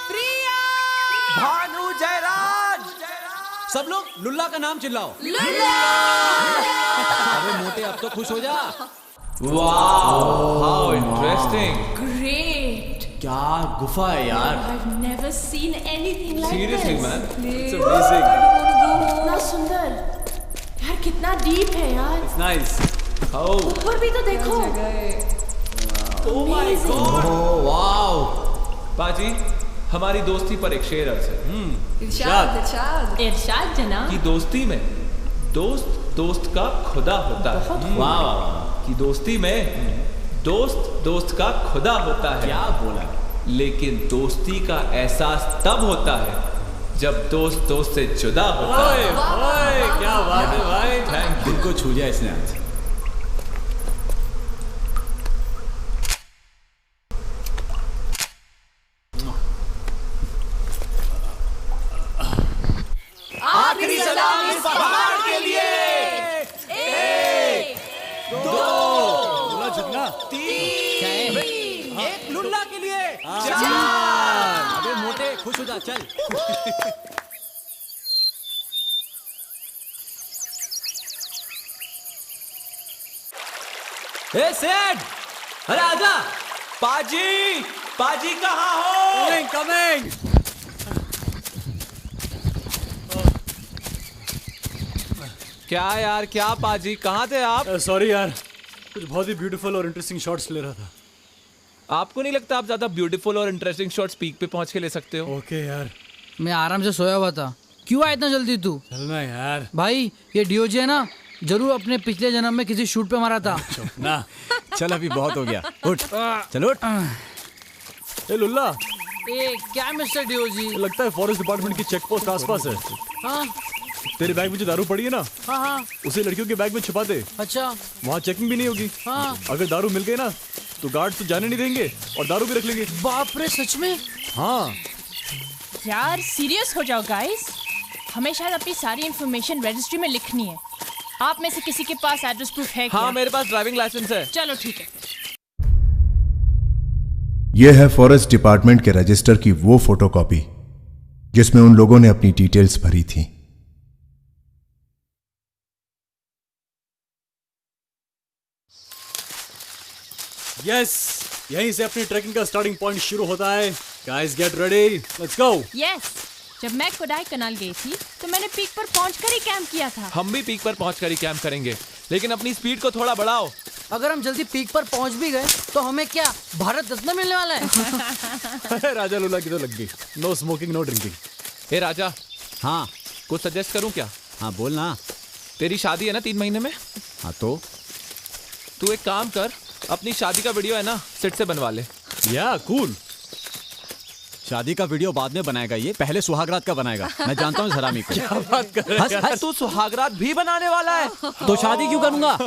प्रिया, भानु जयराज! सब लोग लुल्ला का नाम चिल्लाओ। लुल्ला! अरे मोटे, अब तो खुश हो जा। Wow, how interesting! Great. क्या गुफा है यार। I've never seen anything like Seriously, this. man. It's amazing. कितना सुंदर। यार कितना डीप है यार। It's nice. Oh, ऊपर भी तो देखो। oh my God! Oh wow. पाजी, हमारी दोस्ती पर एक शेर अर्ज है इरशाद। इरशाद जनाब। कि दोस्ती में दोस्त का खुदा होता है। वाह! कि दोस्ती में दोस्त का खुदा होता है। क्या बोला? लेकिन दोस्ती का एहसास तब होता है जब दोस्त से जुदा होता है। ओए, क्या बात है भाई। थैंक दिल को छू लिया इसने आज। आखिरी सलाम इस पहाड़ के लिए। 1 2 3 एक लुल्ला के लिए 4। अबे मोटे खुश हो जा, चल। ए सेठ, अरे आजा। पाजी, पाजी कहाँ हो? कमिंग। क्या यार, क्या पाजी, कहाँ थे आप? सॉरी यार, कुछ बहुत ही ब्यूटीफुल और इंटरेस्टिंग शॉट्स ले रहा था। आपको नहीं लगता आप ज्यादा ब्यूटीफुल और इंटरेस्टिंग शॉट्स पीक पे पहुंच के ले सकते हो? ओके यार, मैं आराम से सोया हुआ था। क्यों आया इतना जल्दी तू? चलना यार। भाई ये डीओजी है ना, जरूर अपने पिछले जन्म में किसी शूट पे मारा था। ना चल, अभी बहुत हो गया, उठ चल उठ। ए लुल्ला, ए क्या मिस्टर डीओजी? लगता है फॉरेस्ट डिपार्टमेंट की चेक पोस्ट आसपास है। हाँ तेरे बैग में जो दारू पड़ी है ना, हाँ उसे लड़कियों के बैग में छुपा दे। अच्छा वहाँ चेकिंग भी नहीं होगी। हाँ। अगर दारू मिल गई ना तो गार्ड तो जाने नहीं देंगे और दारू भी रख लेंगे। बाप रे, सच में? हाँ यार सीरियस हो जाओ गाइस, हमें शायद अपनी सारी इंफॉर्मेशन रजिस्ट्री में लिखनी है। आप में से किसी के पास एड्रेस प्रूफ है क्या? हाँ मेरे पास ड्राइविंग लाइसेंस है। चलो ठीक है। यह है फॉरेस्ट डिपार्टमेंट के रजिस्टर की वो फोटोकॉपी जिसमें उन लोगों ने अपनी डिटेल्स भरी थी। यस, यहीं से अपनी ट्रैकिंग का स्टार्टिंग पॉइंट शुरू होता है। Guys get ready, let's go. Yes, जब मैं कोडाई कनाल गई थी तो मैंने पीक पर पहुंचकर ही कैंप किया था। हम भी पीक पर पहुंचकर ही कैंप करेंगे, लेकिन अपनी स्पीड को थोड़ा बढ़ाओ। अगर हम जल्दी पीक पर पहुंच भी गए तो हमें क्या भारत रत्न मिलने वाला है? राजा लुल्ला की तो लग गई। No smoking, no drinking. Hey Raja, हाँ कुछ सजेस्ट करूं क्या? हाँ बोल ना। तेरी शादी है ना 3 महीने में, हाँ तो तू एक काम कर, अपनी शादी का वीडियो है ना सेट से बनवा ले। या कूल। शादी का वीडियो बाद में बनाएगा, ये पहले सुहागरात का बनाएगा। मैं जानता हूँ हरामी को। क्या बात कर रहा है? तू सुहागरात भी बनाने वाला है? तो शादी क्यों करूंगा?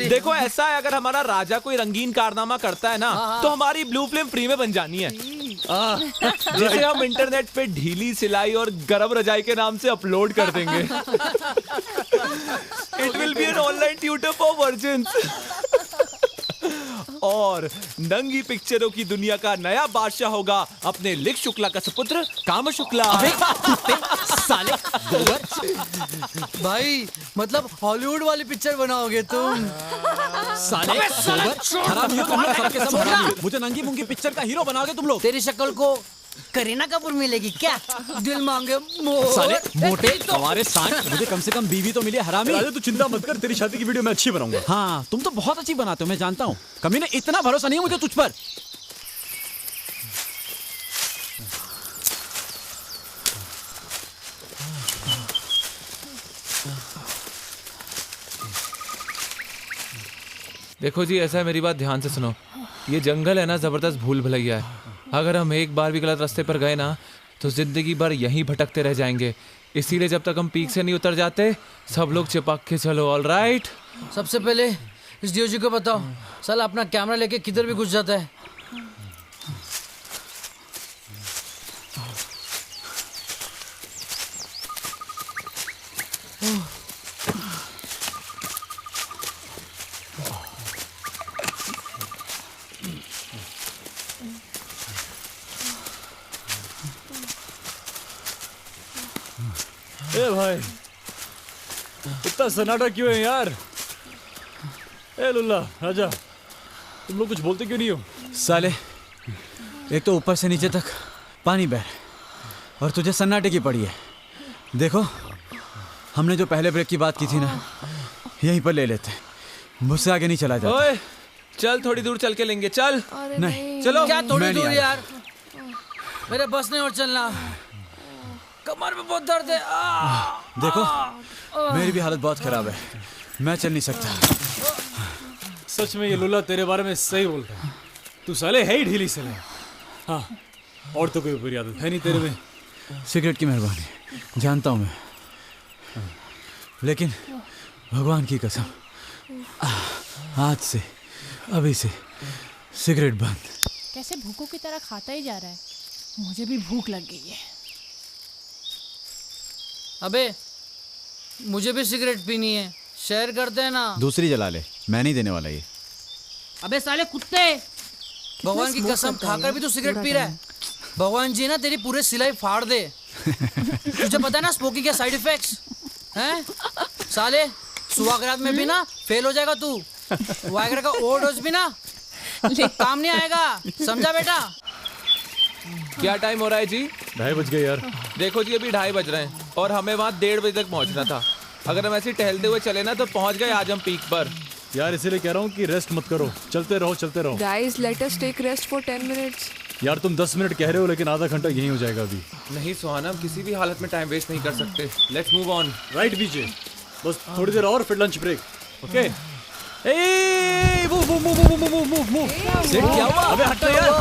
देखो ऐसा है, अगर हमारा राजा कोई रंगीन कारनामा करता है ना तो हमारी ब्लू फिल्म फ्री में बन जानी है, जिसे हम इंटरनेट पे ढीली सिलाई और गरम रजाई के नाम से अपलोड कर देंगे। It will be an online tutor for virgins. और नंगी पिक्चरों की दुनिया का नया बादशाह होगा अपने लिख शुक्ला का सुपुत्र काम शुक्ला। साले भाई, मतलब हॉलीवुड वाली पिक्चर बनाओगे तुम? साले हरामी हो तुम लोग, सबके सब हरामी। मुझे नंगी मुंगी पिक्चर का हीरो बनाओगे तुम लोग? तेरी शक्ल को करीना कपूर मिलेगी क्या? दिल मांगे साले मोटे हमारे साथ, मुझे कम से कम बीवी तो मिले। हरामी राजा तू चिंता मत कर, तेरी शादी की वीडियो मैं अच्छी बनाऊंगा। हाँ तुम तो बहुत अच्छी बनाते हो, मैं जानता हूँ। कमीने इतना भरोसा नहीं है मुझे तुझ पर। देखो जी, ऐसा है, मेरी बात ध्यान से सुनो। ये जंगल है ना, जबरदस्त भूल भुलैया है। अगर हम एक बार भी गलत रास्ते पर गए ना तो जिंदगी भर यहीं भटकते रह जाएंगे। इसीलिए जब तक हम पीक से नहीं उतर जाते, सब लोग चिपक के चलो। All right? सबसे पहले इस डीओजी को बताओ, साला अपना कैमरा लेके किधर भी घुस जाता है। ए भाई, इतना सन्नाटा क्यों है यार? ए लुल्ला, राजा, तुम लोग कुछ बोलते क्यों नहीं हो? साले एक तो ऊपर से नीचे तक पानी बह और तुझे सन्नाटे की पड़ी है। देखो, हमने जो पहले ब्रेक की बात की थी ना, यहीं पर ले लेते, मुझसे आगे नहीं चला जाता। ओए, चल थोड़ी दूर चल के लेंगे, चल। नहीं चलो। क्या थोड़ी मैं नहीं दूर आ यार? मेरे बस नहीं और चलना, कमर में बहुत दर्द है। देखो, मेरी भी हालत बहुत खराब है, मैं चल नहीं सकता। सच में ये लुल्ला तेरे बारे में सही बोल रहा है। तू साले है ही ढीली से। हाँ, और तो कोई बुरी आदत है नहीं तेरे में। सिगरेट की मेहरबानी, जानता हूँ मैं। लेकिन भगवान की कसम, आज से, अभी से सिगरेट बंद। कैसे भूखों की तरह खाता ही जा रहा है। मुझे भी भूख लग गई है। अबे मुझे भी सिगरेट पीनी है, शेयर करते हैं ना। दूसरी जला ले, मैं नहीं देने वाला ये। अबे साले कुत्ते, भगवान की कसम खाकर भी तू सिगरेट पी रहा है। भगवान जी ना तेरी पूरे सिलाई फाड़ दे। तुझे पता है ना स्मोकिंग के साइड इफेक्ट्स हैं? साले सुहागरात में भी ना फेल हो जाएगा तू। वाइग्रा का ओवरडोज भी ना काम नहीं आएगा, समझा बेटा? क्या टाइम हो रहा है जी? 2:30 बज गए यार। देखो जी अभी 2:30 बज रहे हैं और हमें वहाँ 1:30 बजे तक पहुँचना था। अगर हम ऐसे टहलते हुए चले ना तो पहुँच गए आज हम पीक पर। यार इसीलिए कह रहा हूँ कि रेस्ट मत करो, चलते रहो चलते रहो। Guys, let us take rest for 10 minutes. यार तुम 10 मिनट कह रहे हो लेकिन आधा घंटा यहीं हो जाएगा अभी। नहीं सुहाना, हम किसी भी हालत में टाइम वेस्ट नहीं कर सकते। Let's move on. राइट विजय, बस थोड़ी देर और फिर लंच ब्रेक। ओके ए मूव। सेठ क्या हुआ? अबे हटो यार,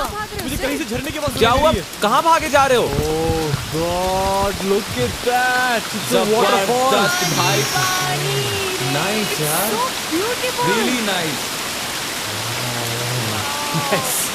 मुझे कहीं से झरने की आवाज क्या हुआ? कहाँ भागे जा रहे हो? Oh god, look at that, it's a waterfall भाई। नाइस यार, रियली नाइस। यस।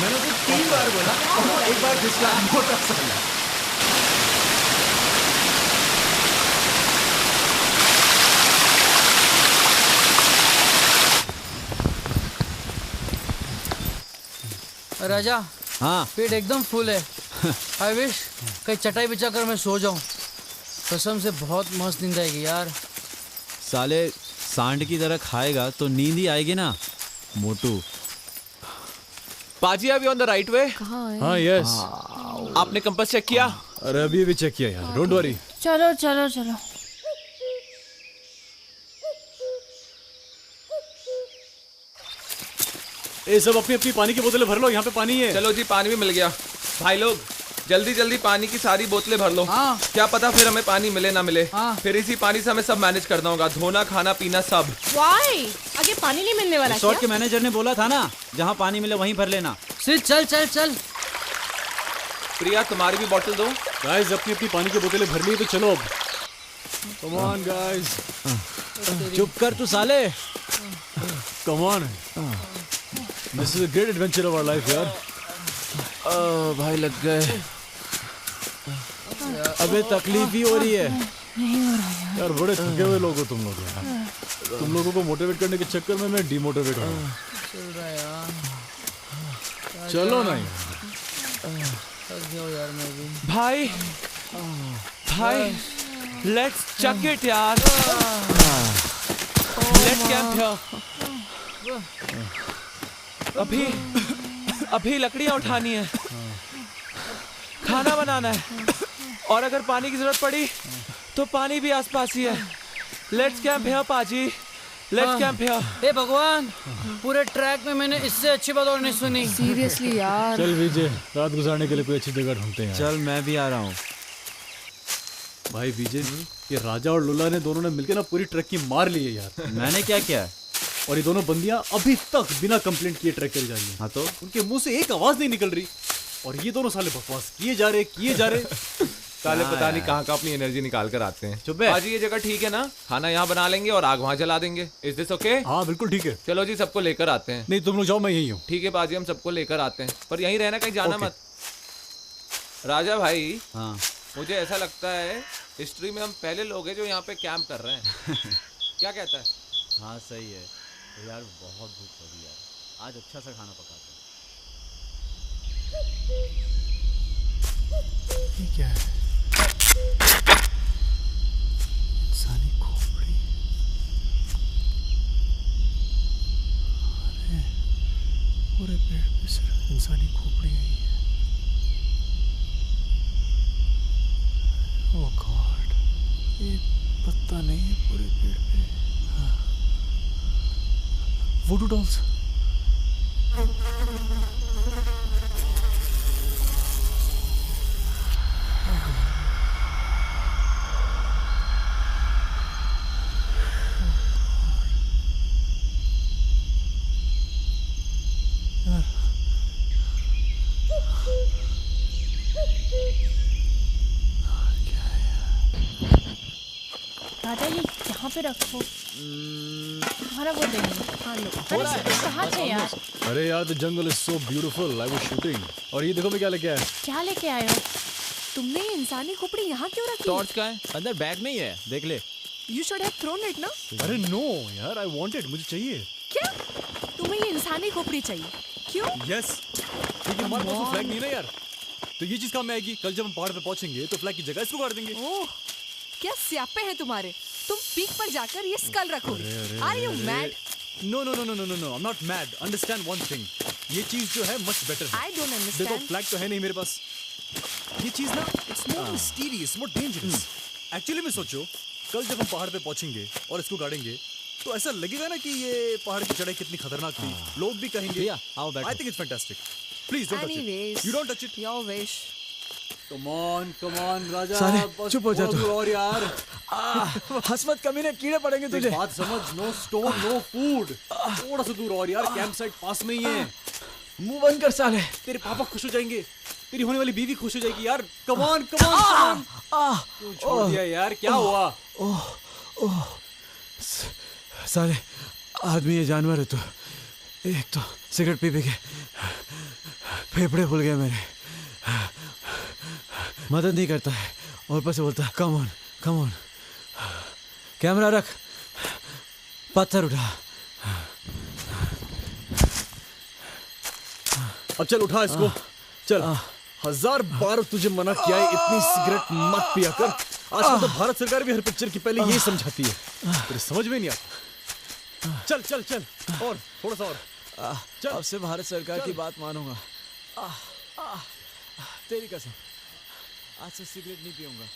मैंने तो 3 बार बोला, एक बार फिसला मोटा साला। राजा, हाँ पेट एकदम फुल है। आई विश कहीं चटाई बिछा कर मैं सो जाऊं। कसम से बहुत मस्त नींद आएगी यार। साले सांड की तरह खाएगा तो नींद ही आएगी ना मोटू। पाजी अभी ऑन द राइट वे। हाँ यस। आपने कंपास चेक किया? अरे अभी भी चेक किया यार, डोंट वरी। चलो चलो चलो। ये सब अपनी अपनी पानी की बोतलें भर लो, यहाँ पे पानी है। चलो जी, पानी भी मिल गया। भाई लोग जल्दी जल्दी पानी की सारी बोतलें भर लो। हाँ। क्या पता फिर हमें पानी मिले ना मिले। हाँ। फिर इसी पानी से हमें सब मैनेज करना होगा, धोना खाना पीना सब। Why? आगे पानी नहीं मिलने वाला रिसोर्ट क्या? के मैनेजर ने बोला था ना, जहाँ पानी मिले वहीं भर लेना। सिर चल चल चल। प्रिया तुम्हारी भी बोतल दो। गाइस अपनी अपनी पानी की बोतलें भर ली तो चलो अब। Come on guys. चुप कर तू साले। Come on, this is a great adventure of our life यार। भाई लग गए। अबे तकलीफ ही हो रही है। नहीं हो रहा यार बड़े थके हुए लोग हो तुम लोग यार। तुम लोगों को मोटिवेट करने के चक्कर में मैं डिमोटिवेट हो रहा हूँ। चल रहा है यार। चलो ना यार। थक गया यार मैं भी। भाई भाई लेट्स चक इट यार। Let's camp here. अभी लकड़ियां उठानी है, खाना बनाना है और अगर पानी की जरूरत पड़ी तो पानी भी आसपास ही है। लेट्स कैंप हियर पाजी, लेट्स कैंप हियर। ए भगवान, पूरे ट्रैक में मैंने इससे अच्छी बात और नहीं सुनी। सीरियसली यार। चल विजय, रात गुजारने के लिए कोई अच्छी जगह ढूंढते हैं। चल मैं भी आ रहा हूँ। भाई विजय, ये राजा और लुल्ला ने दोनों ने मिलकर ना पूरी ट्रक की मार ली है यार। मैंने क्या किया? और ये दोनों बंदियां अभी तक बिना कंप्लेंट किए ट्रैक करी जा रही हैं। हाँ तो उनके मुंह से एक आवाज नहीं निकल रही और ये दोनों साले बकवास किए जा रहे। साले पता नहीं कहाँ का अपनी एनर्जी निकाल कर आते हैं। चुप है। पाजी ये जगह ठीक है ना? खाना यहाँ बना लेंगे और आग वहाँ जला देंगे। Is this okay? हाँ बिल्कुल ठीक है। चलो जी सबको लेकर आते हैं। नहीं तुम लोग जाओ, मैं यही हूँ। ठीक है पाजी, हम सबको लेकर आते हैं, पर यहीं रहना, कहीं जाना Okay. मत। राजा भाई, हाँ मुझे ऐसा लगता है हिस्ट्री में हम पहले लोग हैं जो यहाँ पे कैंप कर रहे हैं। क्या कहता है? हाँ सही है। तो यार बहुत भूख लगी यार, आज अच्छा सा खाना पकाते हैं। ये क्या है? इंसानी खोपड़ी। अरे पूरे पेड़ इंसानी खोपड़ी है ये? ओह गॉड, एक पत्ता नहीं है पूरे पेड़ पे। वुडू डॉल्स। राजा ये यहाँ पे रखो, तुम्हारा वो देंगे। हाँ लो। अरे कहाँ थे यार? अरे यार, the jungle is so beautiful, I was shooting. और ये देखो मैं क्या लेके आया। क्या लेके आए हो? तुमने ये इंसानी खोपड़ी यहाँ क्यों रखी? टॉर्च का है, अंदर बैग में ही है, देख ले। You should have thrown it ना। अरे नो यार, आई वांट इट, मुझे चाहिए। क्या तुम्हें ये इंसानी खोपड़ी चाहिए? क्यों? यस, क्योंकि हमारे पास तो फ्लैग नहीं है ना यार। तो ये चीज काम में आएगी। कल जब हम पहाड़ पे पहुंचेंगे तो फ्लैग की जगह इसको गाड़ देंगे। ओह, क्या स्यापे हैं तुम्हारे। तुम पीक पर जाकर ये स्कल रखोगे। Are you mad? No no no no no no no, I am not mad. Understand one thing, ये चीज जो है मच बेटर है। आई डोंट देखो अंडरस्टैंड। फ्लैग तो है नहीं मेरे पास। ये चीज ना, it's more mysterious, more dangerous. Actually में सोचो, कल जब हम पहाड़ पे पहुंचेंगे और इसको गाड़ेंगे तो ऐसा लगेगा ना कि ये पहाड़ की चढ़ाई कितनी खतरनाक थी। लोग भी कहेंगे। I think it's fantastic. Please don't touch it. Anyways, you don't touch it. Your wish. Come on Raja, साले, बस चुप हो जा थोड़ा तू। दूर और यार। हसमत कमीने, कीड़े पड़ेंगे तुझे। एक बात समझ, नो स्टोन नो फूड। थोड़ा सा दूर और यार, कैंप साइट पास में ही है। मुंह बंद कर साले। तेरे पापा खुश हो जाएंगे, तेरी होने वाली बीवी खुश हो जाएगी यार। Come on come on. क्यों छोड़ दिया यार, क्या हुआ? साले, आदमी ये जानवर है तो एक तो सिगरेट पी के फेफड़े फूल गए मेरे। मदद नहीं करता है और ऊपर से बोलता कम ऑन। कैमरा रख, पत्थर उठा। अब चल उठा इसको, चल। 1000 बार तुझे मना किया है इतनी सिगरेट मत पिया कर। आजकल तो भारत सरकार भी हर पिक्चर की पहले यही समझाती है, तेरे समझ में नहीं आता। चल चल चल, और थोड़ा सा और। चल, अब से भारत सरकार की बात मानूंगा। तेरी कसम, आज से सिगरेट नहीं पीऊंगा।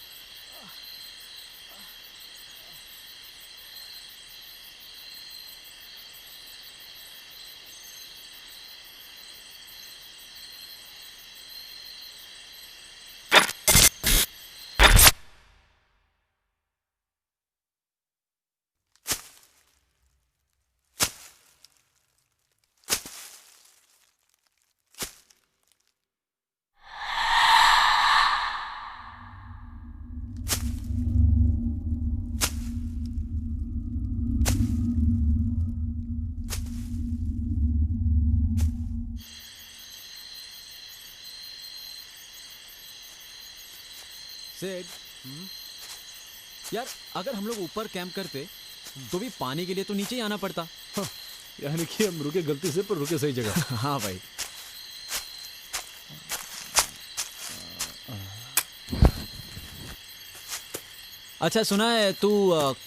सेठ, यार अगर हम लोग ऊपर कैंप करते तो भी पानी के लिए तो नीचे ही आना पड़ता। यानी कि हम रुके गलती से, पर रुके सही जगह। हाँ भाई। अच्छा सुना है तू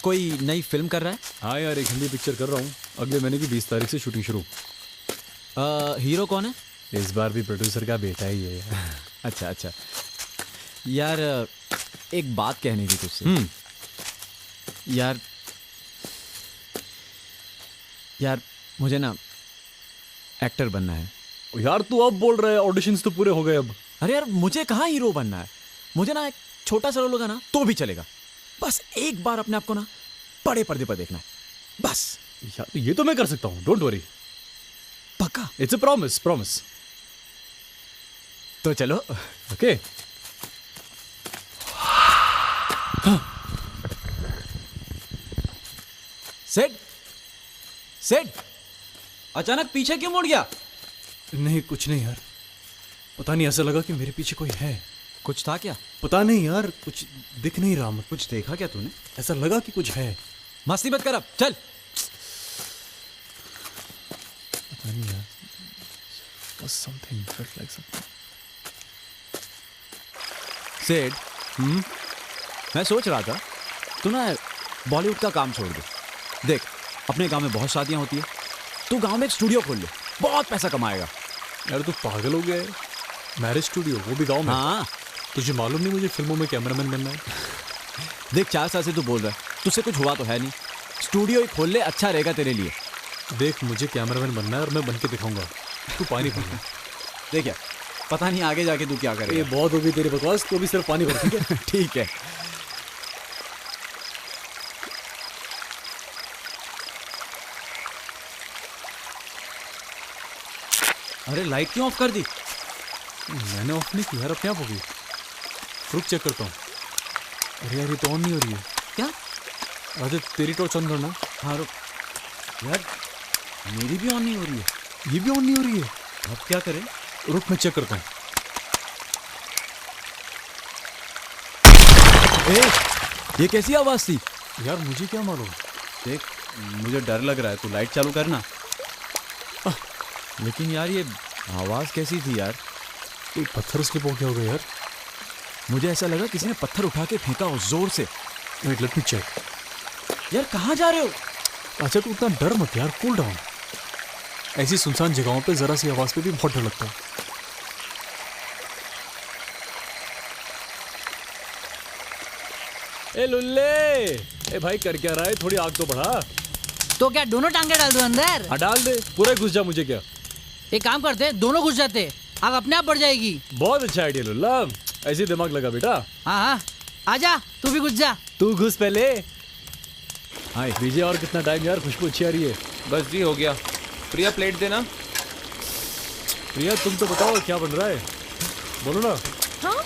कोई नई फिल्म कर रहा है? हाँ यार, एक हिंदी पिक्चर कर रहा हूँ, अगले महीने की 20 तारीख से शूटिंग शुरू। हीरो कौन है? इस बार भी प्रोड्यूसर का बेटा ही है। अच्छा यार, एक बात कहनी थी तुझसे। यार मुझे ना एक्टर बनना है। यार तू अब बोल रहा है, ऑडिशंस तो पूरे हो गए अब। अरे यार मुझे कहाँ हीरो बनना है, मुझे ना एक छोटा सा रोल होगा ना तो भी चलेगा। बस एक बार अपने आप को ना बड़े पर्दे पर देखना है, बस। यार ये तो मैं कर सकता हूँ, डोंट वरी। पक्का? It's a promise. तो चलो। ओके। सेठ अचानक पीछे क्यों मुड़ गया? नहीं कुछ नहीं यार, पता नहीं, ऐसा लगा कि मेरे पीछे कोई है। कुछ था क्या? पता नहीं यार, कुछ दिख नहीं रहा। कुछ देखा क्या तूने? ऐसा लगा कि कुछ है। मस्ती मत कर, अब चल। पता नहीं यार, something felt like something. सेठ, मैं सोच रहा था तू ना बॉलीवुड का काम छोड़ दे। देख अपने गांव में बहुत शादियां होती है, तू गांव में एक स्टूडियो खोल ले, बहुत पैसा कमाएगा। यार तू पागल हो गया है? मैरिज स्टूडियो, वो भी गांव में। हाँ तुझे मालूम नहीं मुझे फिल्मों में कैमरामैन बनना है? देख 4 साल से तू बोल रहा है, तुझसे कुछ हुआ तो है नहीं। स्टूडियो ही खोल ले, अच्छा रहेगा तेरे लिए। देख मुझे कैमरामैन बनना है और मैं बन के दिखाऊंगा। तू पानी भर। देख यार, पता नहीं आगे जाके तू क्या ये करेगा। बहुत होगी तेरी बकवास, तो अभी सिर्फ पानी भर, ठीक है? ठीक है। अरे लाइट क्यों ऑफ कर दी? मैंने ऑफ नहीं की यार, अपने आप होगी। रुक चेक करता हूँ। अरे यार ये तो ऑन नहीं हो रही है। क्या? राजा तेरी टॉर्च ऑन करना। हाँ रुक यार, मेरी भी ऑन नहीं हो रही है। ये भी ऑन नहीं हो रही है। अब क्या करें? रुक मैं चेक करता हूँ। ये कैसी आवाज थी? यार मुझे क्या मालूम। देख मुझे डर लग रहा है, तू लाइट चालू करना। लेकिन यार ये आवाज कैसी थी यार? कोई पत्थर स्लिप हो गया होगा यार। मुझे ऐसा लगा किसी ने पत्थर उठा के फेंका हो जोर से। Wait let me check. यार कहाँ जा रहे हो? अच्छा तू इतना डर मत यार, कूल डाउन। ऐसी सुनसान जगहों पे जरा सी आवाज पे भी बहुत डर लगता है। ए लुल्ले, ए भाई कर क्या रहा है? थोड़ी आग तो बढ़ा। तो क्या दोनों टांगे डाल दो अंदर? हाँ डाल दे, पूरा घुस जा। मुझे क्या? एक काम करते, दोनों घुस जाते, आग अपने आप बढ़ जाएगी। बहुत अच्छा आइडिया लुल्ला, ऐसे दिमाग लगा बेटा। हाँ हाँ आजा, तू भी घुस जा। तू घुस पहले। हाँ विजय, और कितना टाइम यार? खुशबू अच्छी आ रही है। बस जी हो गया। प्रिया प्लेट देना। प्रिया तुम तो बताओ क्या बन रहा है, बोलो ना। हाँ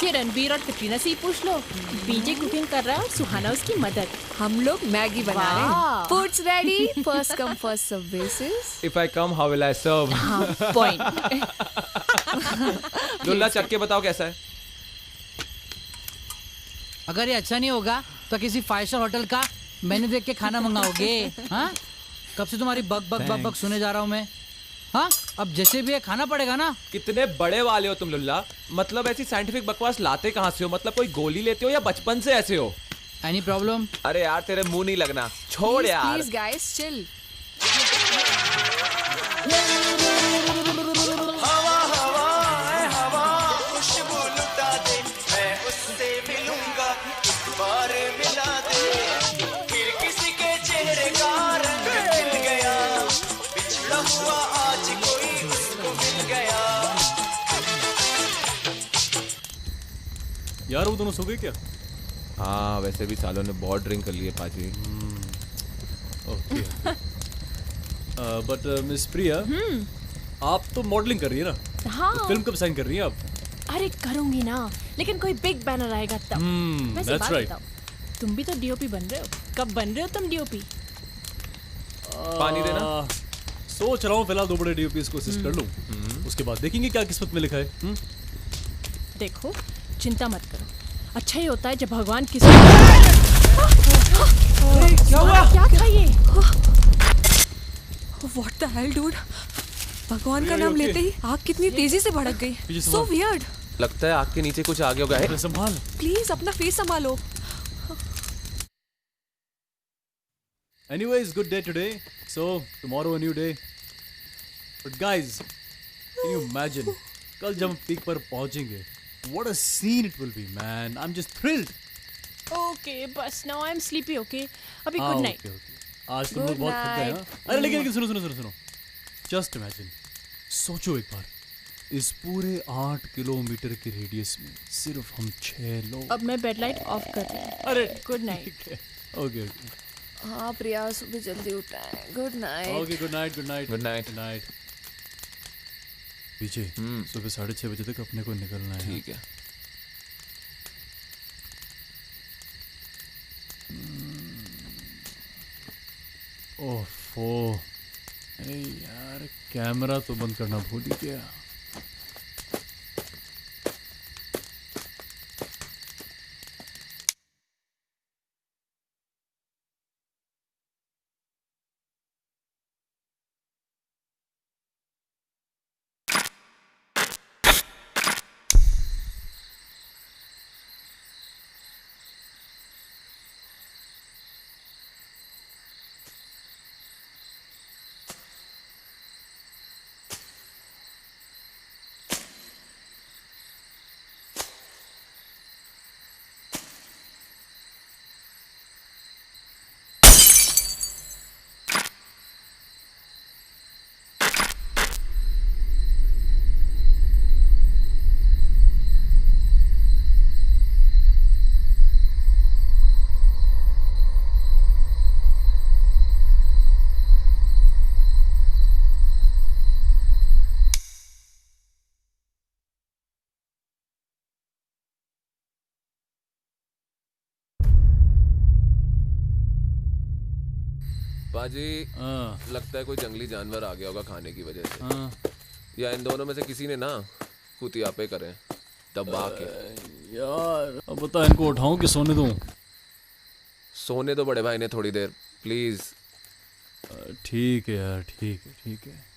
ये रणबीर और कटरीना से ही पूछ लो। बीजे कुकिंग कर रहा है और सुहाना उसकी मदद। हम लोग मैगी बना रहे हैं। Food's ready, first come first serve basis. If I come how will I serve? हाँ पॉइंट। लुल्ला चख के बताओ कैसा है। अगर ये अच्छा नहीं होगा तो किसी 5 स्टार होटल का मेन्यू देख के खाना मंगाओगे? हाँ कब से तुम्हारी बक बक बक बक सुने जा रहा हूँ मैं। हाँ अब जैसे भी ये खाना पड़ेगा ना। कितने बड़े वाले हो तुम लुल्ला, मतलब ऐसी साइंटिफिक बकवास लाते कहाँ से हो? मतलब कोई गोली लेते हो या बचपन से ऐसे हो? Any problem? अरे यार तेरे मुंह नहीं लगना, छोड़ यार। Please guys chill. यार वो दोनों सो गए क्या? हाँ वैसे भी सालों ने बहुत ड्रिंक कर लिए पाजी। ओके। बट मिस प्रिया, आप तो मॉडलिंग कर रही है ना? हाँ तो फिल्म कब साइन कर रही हैं आप? अरे करूंगी ना, लेकिन कोई बिग बैनर आएगा तब। वैसे that's बात right. बताओ, तुम भी तो डीओपी बन रहे हो, कब बन रहे हो तुम डीओपी? पानी देना। सोच रहा हूँ फिलहाल 2 बड़े डीओपीज को असिस्ट कर लूँ, उसके बाद देखेंगे क्या किस्मत में लिखा है। देखो चिंता मत करो, अच्छा ही होता है जब भगवान किसी क्या हुआ? क्या था ये? What the hell dude? भगवान का नाम लेते ही आग कितनी तेजी से भड़क गई। So weird. लगता है आग के नीचे कुछ आ गया होगा। संभाल प्लीज अपना फेस संभालो। Anyways, good day today. So tomorrow a new day. But guys, can you imagine? कल जब हम पीक पर पहुंचेंगे, what a scene it will be, man. I'm just thrilled. Okay बस now I am sleepy. Okay अभी good night. आज तुम लोग बहुत थक गए हैं। अरे लेकिन सुनो। Just imagine. सोचो एक बार, इस पूरे 8 किलोमीटर के रेडियस में सिर्फ हम 6 लोग। अब मैं बेड लाइट ऑफ कर रही हूँ। अरे गुड नाइट। ओके हाँ प्रिया सुबह जल्दी उठना है। Good night. Okay good night. Good night. पीछे सुबह 6:30 बजे तक अपने को निकलना है। ठीक है। ओफो, अरे यार कैमरा तो बंद करना भूल ही गया। बाजी लगता है कोई जंगली जानवर आ गया होगा खाने की वजह से, या इन दोनों में से किसी ने ना कुतियापे करें दबा के। यार अब बता, इनको उठाऊं कि सोने दूं? सोने दो बड़े भाई ने थोड़ी देर प्लीज। ठीक है यार, ठीक है ठीक है।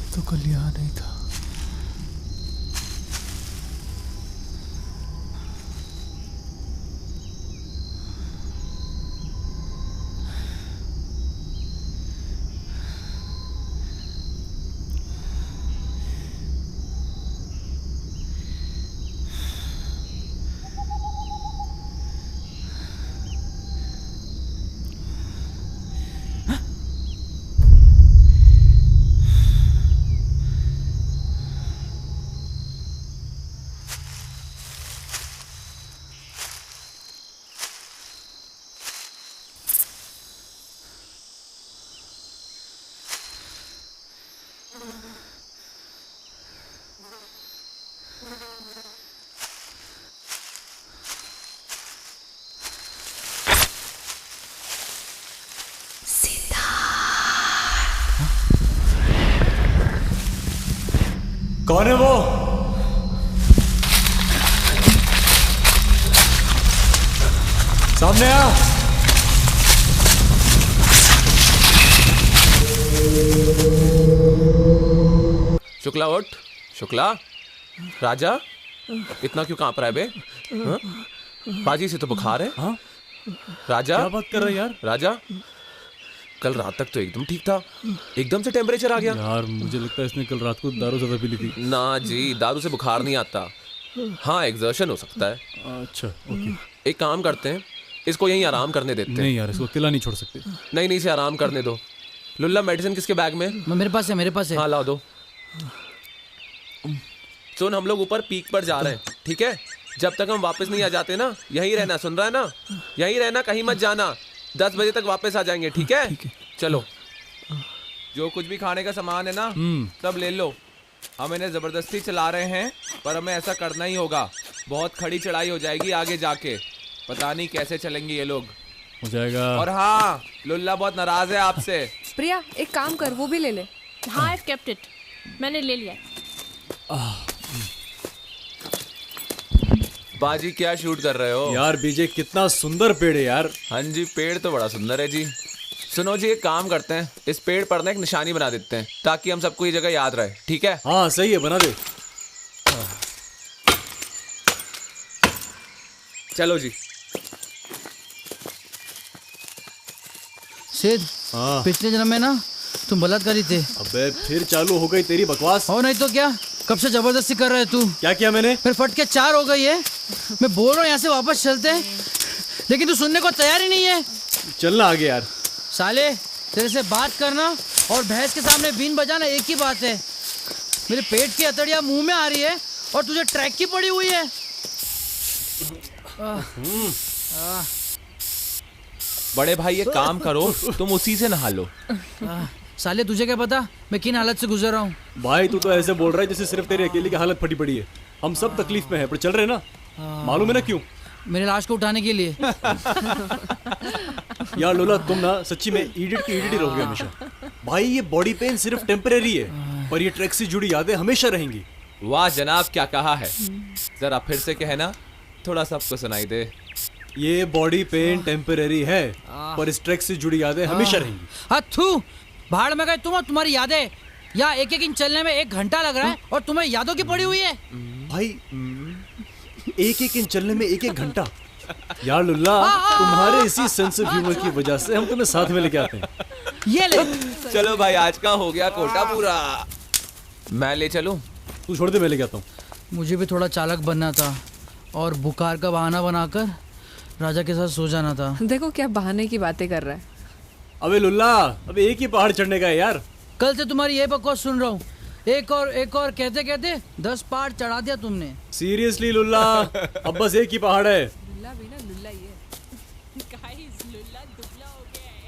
तो कल यहाँ नहीं था। कौन है वो? सामने आ। शुक्ला उठ। शुक्ला, राजा इतना क्यों कांप रहा है बे? हाँ? बाजी से तो बुखार है। हाँ? राजा क्या बात कर रहा है यार? राजा कल रात तक तो एकदम ठीक था, एकदम से टेम्परेचर आ गया। यार मुझे लगता है इसने कल रात को दारू ज्यादा पी ली थी। ना जी, दारू से बुखार नहीं आता। हाँ, एग्जर्शन हो सकता है। अच्छा ओके, एक काम करते हैं, इसको यहीं आराम करने देते हैं। नहीं यार, इसको अकेला नहीं छोड़ सकते। नहीं, इसे आराम करने दो। लुल्ला, मेडिसिन किसके बैग में? मेरे पास है, मेरे पास है। हाँ लाओ दो। सुन, हम लोग ऊपर पीक पर जा रहे हैं, ठीक है? जब तक हम वापस नहीं आ जाते ना, यहीं रहना, सुन रहा है ना? यहीं रहना, कहीं मत जाना। 10 बजे तक वापस आ जाएंगे, ठीक है? चलो। जो कुछ भी खाने का सामान है ना, सब ले लो। हम इन्हें जबरदस्ती चला रहे हैं, पर हमें ऐसा करना ही होगा। बहुत खड़ी चढ़ाई हो जाएगी आगे जाके, पता नहीं कैसे चलेंगे ये लोग। हो जाएगा। और हाँ, लुल्ला बहुत नाराज है आपसे। प्रिया, एक काम कर, वो भी ले ले। हाँ, I've kept it. मैंने ले लिया। बाजी क्या शूट कर रहे हो? यार बीजे, कितना सुंदर पेड़ है यार। हाँ जी, पेड़ तो बड़ा सुंदर है जी। सुनो जी, एक काम करते हैं, इस पेड़ पर ना एक निशानी बना देते हैं, ताकि हम सबको ये जगह याद रहे, ठीक है? हाँ सही है, बना दे। चलो जी। सिद्ध, पिछले जन्म में ना तुम बलात्कारी थे। अबे फिर चालू हो गई तेरी बकवास। हो नहीं तो क्या, कब से जबरदस्ती कर रहे तू। क्या किया मैंने? फिर फट के 4 हो गई है। मैं बोल रहा हूँ यहाँ से वापस चलते हैं, लेकिन तू सुनने को तैयार ही नहीं है। चलना आगे यार। साले, तेरे से बात करना और भैंस के सामने बीन बजाना एक ही बात है। मेरे पेट की अतड़ियाँ मुंह में आ रही है और तुझे ट्रैक की पड़ी हुई है। बड़े भाई, ये काम करो, तुम उसी से नहा लो। साले, तुझे क्या पता मैं किन हालत से गुजर रहा हूँ। भाई तू तो ऐसे बोल रहा है जैसे सिर्फ तेरे अकेले की हालत फटी पड़ी है। हम सब तकलीफ में हैं, पर चल रहे ना। मालूम है ना क्यों? मेरे लाश को उठाने के लिए। यार लोला, तुम ना सच्ची में इडियट की इडियट रहोगे हमेशा। भाई ये बॉडी पेन सिर्फ टेम्परेरी है, पर ये ट्रैक से जुड़ी यादें हमेशा रहेंगी। वाह जनाब, क्या कहा है, जरा फिर से कहना, थोड़ा सबको सुनाई दे। ये बॉडी पेन टेम्परेरी है, पर इस ट्रैक से जुड़ी यादें हमेशा रहेंगी। अथू, भाड़ में गए तुम और तुम्हारी यादें। या एक इंच चलने में 1 घंटा लग रहा है और तुम्हें यादों की पड़ी हुई है। भाई 1 इंच चलने में 1 घंटा, यार लुल्ला, तुम्हारे इसी सेंस ऑफ ह्यूमर की वजह से हम तुम्हें साथ में लेके आते हैं। ये ले। चलो भाई, आज का हो गया कोटा पूरा। मैं ले चलूं? तू छोड़ दे, मैं लेके आता हूँ। मुझे भी थोड़ा चालक बनना था और बुखार का बहाना बनाकर राजा के साथ सो जाना था। देखो क्या बहाने की बातें कर रहा है। अबे लुल्ला, अबे एक ही पहाड़ चढ़ने का है यार। कल से तुम्हारी ये बकवास सुन रहा हूँ। एक और कहते कहते 10 पहाड़ चढ़ा दिया तुमने। सीरियसली लुल्ला, अब बस एक ही पहाड़ है। लुल्ला भी ना लुल्ला ही है। गाइस, लुल्ला दुबला हो गया है।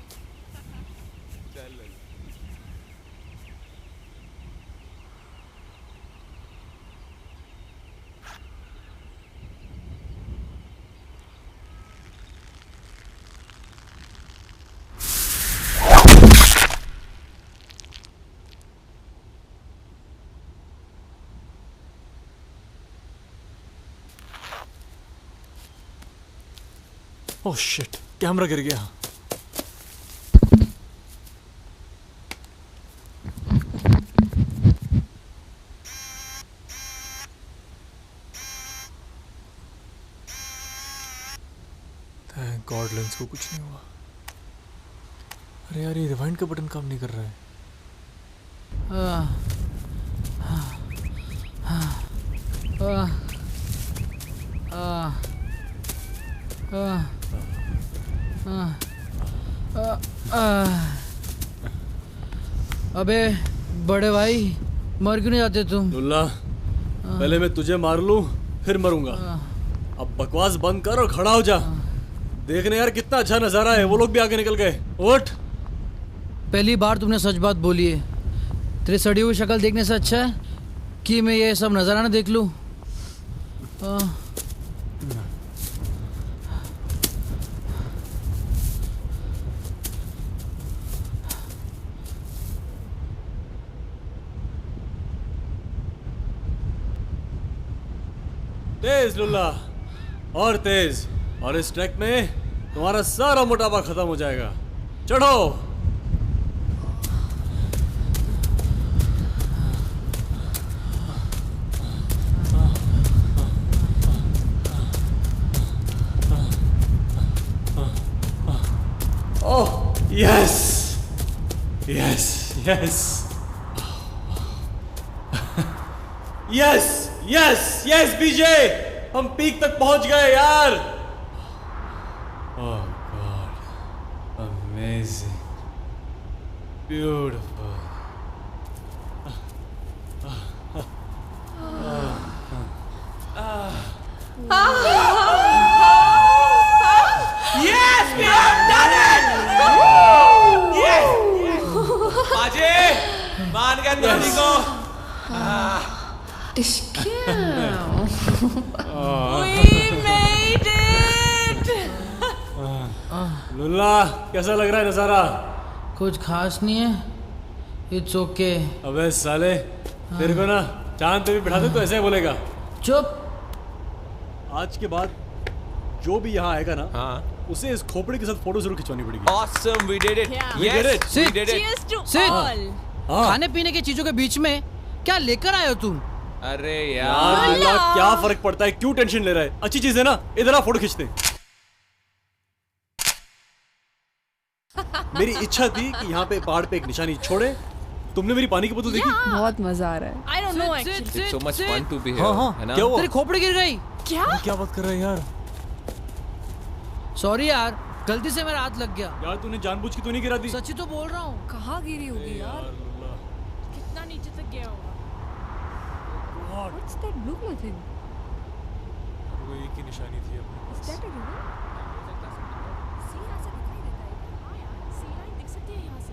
ओह शिट, कैमरा गिर गया। थैंक गॉड लेंस को कुछ नहीं हुआ। अरे यार, ये रिवाइंड का बटन काम नहीं कर रहा है। अबे बड़े भाई, मर क्यों नहीं जाते तुम? लुल्ला, पहले मैं तुझे मार लूं, फिर मरूंगा। अब बकवास बंद कर और खड़ा हो जा। देखने यार कितना अच्छा नजारा है, वो लोग भी आगे निकल गए। उठ। पहली बार तुमने सच बात बोली है। तेरी सड़ी हुई शक्ल देखने से अच्छा है कि मैं ये सब नजराना देख लूं। तेज लुल्ला, और तेज, और इस ट्रैक में तुम्हारा सारा मोटापा खत्म हो जाएगा। चढ़ो। Oh yes yes yes yes yes yes बीजे, हम पीक तक पहुंच गए यार। Oh god, amazing, beautiful. Yes, we have done it! Yes! बाजे, मान गए धोनी को। We made it! लुल्ला, कैसा लग रहा है नजारा? कुछ खास नहीं है। It's okay. अबे साले, तेरे को ना चांद पे भी बिठा दे तो ऐसे ही बोलेगा। चुप। आज के बाद जो भी यहाँ आएगा ना, उसे इस खोपड़ी के साथ फोटो जरूर खिंचवानी पड़ेगी। Awesome, we did it. Yeah. Yes, We did it. we did it. Cheers to Sit. all! खाने पीने की चीजों के बीच में क्या लेकर आए हो तुम? अरे यार यार, लुल्ला, क्या फर्क पड़ता है, क्यों टेंशन ले रहा है? अच्छी चीज है ना, इधर आ फोटो खींचते। मेरी इच्छा थी कि यहाँ पे पहाड़ पे एक निशानी छोड़े। तुमने मेरी पानी की बोतल देखी? बहुत मजा आ रहा है। I don't know actually. it's so much fun to be here. हाँ हाँ, है ना? क्या हुआ? तेरी खोपड़ी गिर गई। क्या? क्या बात कर रहा है यार? सॉरी यार, गलती से मेरा हाथ लग गया। यार तूने जानबूझ के तो नहीं गिरा दी? सच्ची तो बोल रहा हूँ। कहाँ गिरी होगी यार? कितना नीचे तक गया होगा? What's that blue thing? वो एक ही निशानी थी अपने। Is that a river? सीधा से दिखाई देता है। हाँ यार, सी लाइन दिख सकती है यहाँ से।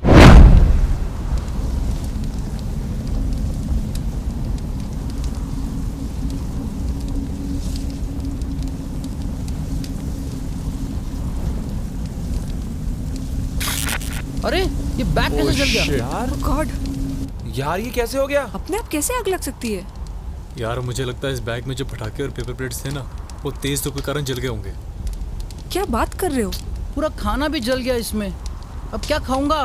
अरे ये बैग कैसे जल गया? यार, Oh God! यार ये कैसे हो गया? अपने आप कैसे आग लग सकती है? यार मुझे लगता है इस बैग में जो पटाखे और पेपर प्लेट्स थे ना, वो तेज धूप के कारण जल गए होंगे। क्या बात कर रहे हो? पूरा खाना भी जल गया इसमें। अब क्या खाऊंगा?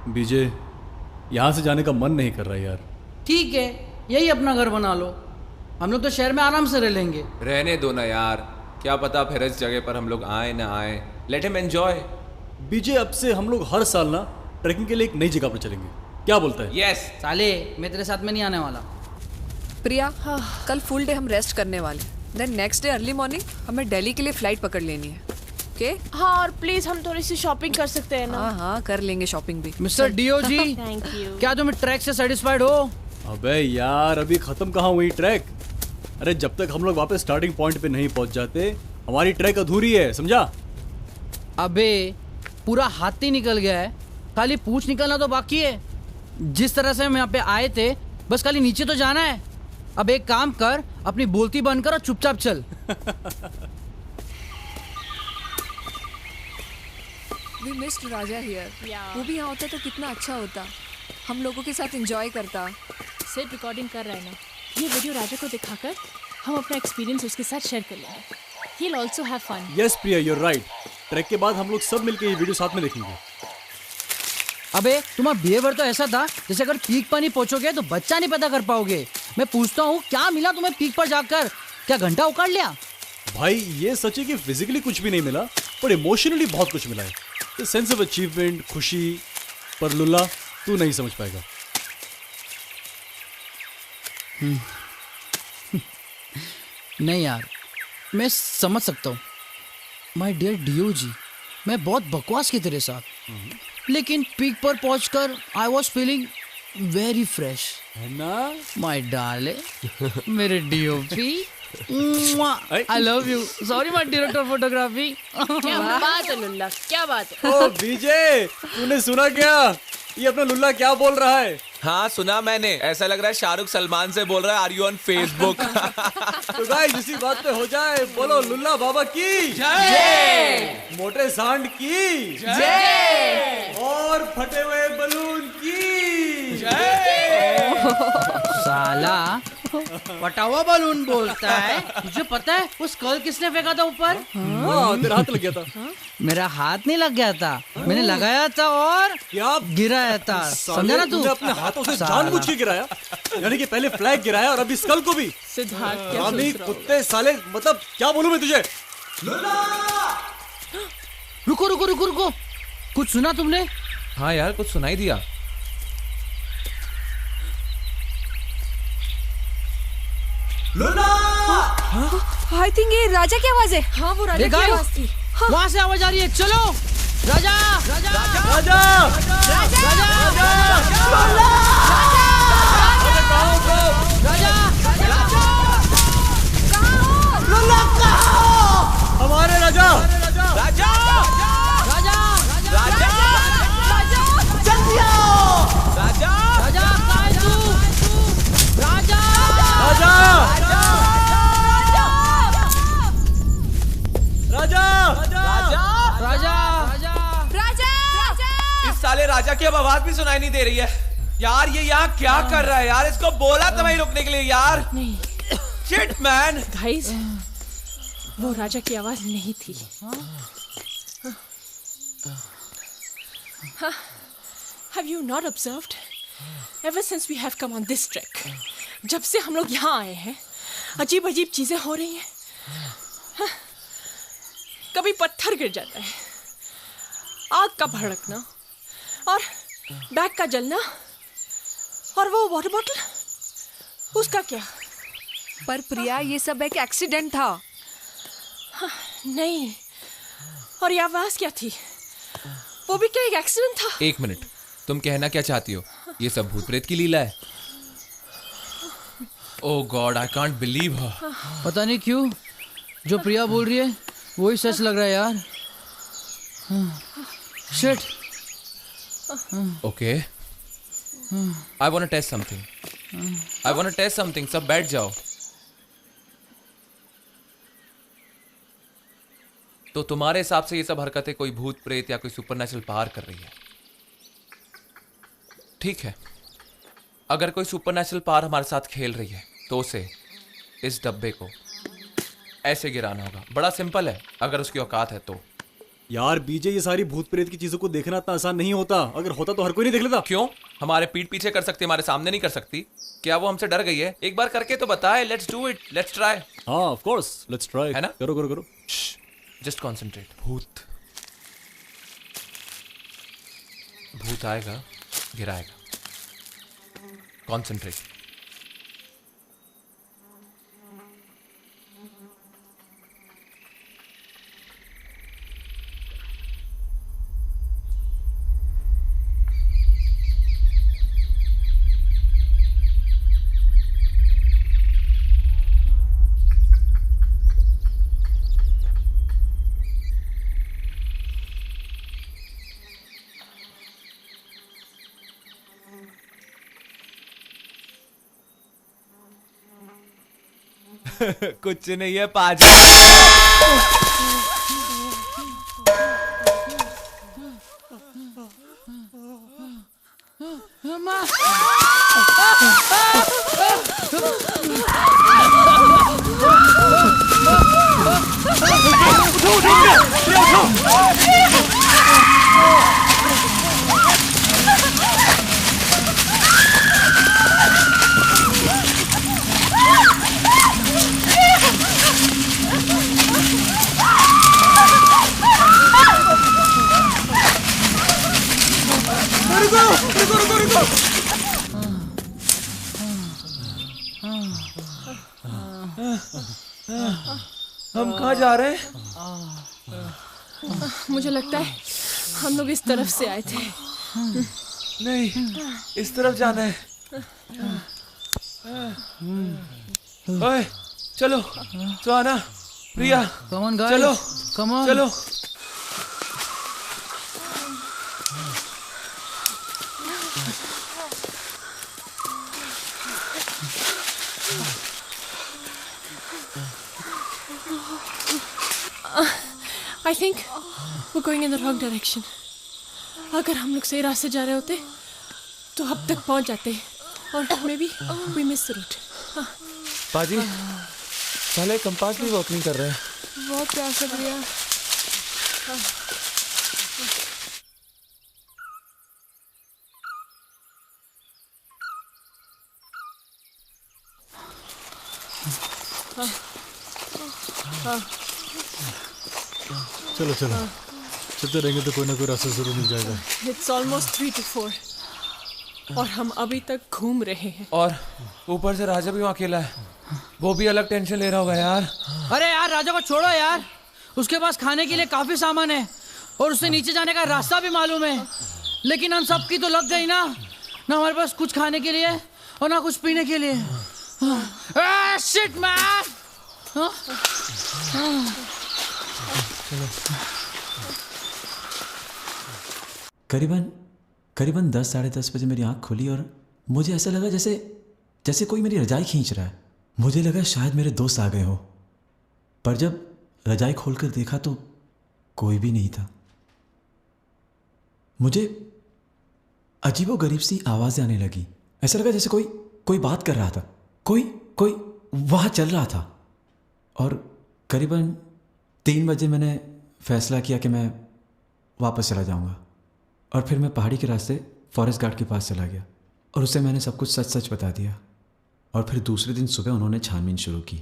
बीजे, यहाँ से जाने का मन नहीं कर रहा यार। ठीक है, यही अपना घर बना लो। हम लोग तो शहर में आराम से रह लेंगे। रहने दो ना यार, क्या पता फिर इस जगह पर हम लोग आए ना आए। Let him enjoy. बीजे अब से हम लोग हर साल ना ट्रैकिंग के लिए एक नई जगह पर चलेंगे, क्या बोलता है? यस। साले मैं तेरे साथ में नहीं आने वाला। प्रिया, कल फुल डे हम रेस्ट करने वाले, then next day early morning हमें दिल्ली के लिए फ्लाइट पकड़ लेनी है। ओके? हाँ, और प्लीज हम थोड़ी सी शॉपिंग कर सकते हैं ना? हाँ, कर लेंगे शॉपिंग भी। Mister DOG, thank you. क्या तुम ट्रैक से सेटिस्फाइड हो? अबे यार, अभी खत्म कहाँ हुई ट्रैक? अरे जब तक हम लोग वापस स्टार्टिंग पॉइंट पे नहीं पहुंच जाते, हमारी ट्रैक अधूरी है, समझा? अबे पूरा हाथी निकल गया है, खाली पूंछ निकलना तो बाकी है। जिस तरह से हम यहाँ पे आए थे, बस खाली नीचे तो जाना है। अब एक काम कर, अपनी बोलती बंद कर और चुपचाप चल। We missed Raja here. वो भी यहाँ होता तो कितना अच्छा होता, हम लोगों के साथ एंजॉय करता। सिर्फ रिकॉर्डिंग कर रहा है ना, ये वीडियो राजा को दिखाकर हम अपना एक्सपीरियंस उसके साथ शेयर कर लेंगे। He'll also have fun. Yes Priya, you're right। Track के बाद हम लोग सब मिलके ये वीडियो साथ में देखेंगे। अबे तुम्हारा बिहेवियर तो ऐसा था जैसे अगर पीक पर नहीं पहुंचोगे तो बच्चा नहीं पैदा कर पाओगे। मैं पूछता हूँ, क्या मिला तुम्हें पीक पर जाकर? क्या घंटा उखाड़ लिया? भाई ये सच है कि फिजिकली कुछ भी नहीं मिला, पर इमोशनली बहुत कुछ मिला है। सेंस ऑफ अचीवमेंट, खुशी। पर लुल्ला, तू नहीं समझ पाएगा। नहीं यार, मैं समझ सकता हूँ माय डियर डीओजी, मैं बहुत बकवास की तेरे साथ, लेकिन पीक पर पहुंचकर I was feeling very fresh है ना माय डार्लिंग, मेरे DOP. I love you. Sorry my director photography. क्या बात है लुल्ला, क्या बात है? ओ बीजे, तूने सुना क्या? ये अपना लुल्ला क्या बोल रहा है? हाँ सुना मैंने, ऐसा लग रहा है शाहरुख सलमान से बोल रहा है, आर यू ऑन फेसबुक? तो गाइस इसी बात पे हो जाए, बोलो लुल्ला बाबा की जय, मोटे सांड की जय, और फटे हुए बलून की जय। साला फटा हुआ बलून बोलता है। तुझे पता है वो स्कल किसने फेंका था ऊपर? हाँ, तेरा हाथ लग गया था। मेरा हाथ नहीं लग गया था, मैंने लगाया था और क्या गिराया था। समझा ना तू? अपने हाथों से जानबूझ के गिराया, यानी कि पहले फ्लैग गिराया और अभी स्कल को भी। सिद्धार्थ क्या अभी कुत्ते साले, मतलब क्या बोलूं मैं तुझे? रुको रुको रुको रुको, कुछ सुना तुमने? हाँ यार, कुछ सुनाई दिया। आई थिंक ये राजा की आवाज है। हाँ, वो राजा की आवाज थी। वहाँ से आवाज आ रही है। चलो राजा राजा राजा राजा राजा हमारे राजा राजा राजा राजा जल्दी आओ। राजा राजा कहाँ है तू? राजा राजा राजा राजा राजा इस साले राजा की अब आवाज भी सुनाई नहीं दे रही है यार। ये यहाँ क्या कर रहा है यार? इसको बोला था वहीं रुकने के लिए यार। नहीं शिट मैन। गाइस, वो राजा की आवाज नहीं थी। Have you not observed? Ever since we have come on this trek, जब से हम लोग यहाँ आए हैं, अजीब अजीब चीजें हो रही हैं। कभी पत्थर गिर जाता है, आग का भड़कना, और बैग का जलना, और वो वाटर बॉटल, उसका क्या? पर प्रिया, ये सब एक एक्सीडेंट था। नहीं, और ये आवाज क्या थी? वो भी क्या एक एक्सीडेंट था? एक मिनट, तुम कहना क्या चाहती हो? ये सब भूत प्रेत की लीला है? ओह गॉड, आई कांट बिलीव हर। पता नहीं क्यों जो प्रिया बोल रही है वही सच लग रहा है यार। Shit. Okay, I want to test something. I want to test something. सब बैठ जाओ। तो तुम्हारे हिसाब से ये सब हरकतें कोई भूत प्रेत या कोई सुपरनेचुरल पावर कर रही है? ठीक है, अगर कोई सुपरनेचुरल पावर हमारे साथ खेल रही है तो उसे इस डब्बे को ऐसे गिराना होगा। बड़ा सिंपल है, अगर उसकी औकात है तो। यार बीजे, ये सारी भूत प्रेत की चीजों को देखना इतना आसान नहीं होता। अगर होता तो हर कोई नहीं देख लेता। क्यों? हमारे पीठ पीछे कर सकती, हमारे सामने नहीं कर सकती? क्या वो हमसे डर गई है? एक बार करके तो बताए। Let's do it, let's try. हाँ ऑफ कोर्स, लेट्स ट्राई। है ना? करो करो करो। Just concentrate. भूत भूत आएगा, गिराएगा। कॉन्सेंट्रेट। कुछ नहीं है पाजी। हम कहाँ जा रहे हैं? मुझे लगता है हम लोग इस तरफ से आए थे। नहीं, इस तरफ जाना है। ओए, चलो सुहाना, प्रिया, कम ऑन गाइस, चलो कम ऑन, चलो। I think we're going in the wrong direction. अगर हम लोग सही रास्ते जा रहे होते तो अब तक पहुंच जाते, और maybe we miss the route. पाजी, साले कंपास भी वर्क नहीं कर रहे हैं। बहुत प्यार से प्रिया। चलो चलो, चलते रहेंगे तो कोई ना कोई रास्ता जरूर मिल जाएगा। It's almost 3 to 4 और हम अभी तक घूम रहे हैं। और ऊपर से राजा भी वहाँ अकेला है, वो भी अलग टेंशन ले रहा होगा यार। अरे यार राजा को छोड़ो यार, उसके पास खाने के लिए काफी सामान है और उसे नीचे जाने का रास्ता भी मालूम है। लेकिन हम सबकी तो लग गई ना हमारे पास कुछ खाने के लिए और ना कुछ पीने के लिए। Shit man. करीबन 10 साढ़े 10 बजे मेरी आंख खुली और मुझे ऐसा लगा जैसे कोई मेरी रजाई खींच रहा है। मुझे लगा शायद मेरे दोस्त आ गए हो, पर जब रजाई खोलकर देखा तो कोई भी नहीं था। मुझे अजीबोगरीब सी आवाजें आने लगी। ऐसा लगा जैसे कोई बात कर रहा था, कोई वहां चल रहा था। और करीबन 3 बजे मैंने फैसला किया कि मैं वापस चला जाऊंगा, और फिर मैं पहाड़ी के रास्ते फॉरेस्ट गार्ड के पास चला गया और उसे मैंने सब कुछ सच सच बता दिया। और फिर दूसरे दिन सुबह उन्होंने छानबीन शुरू की।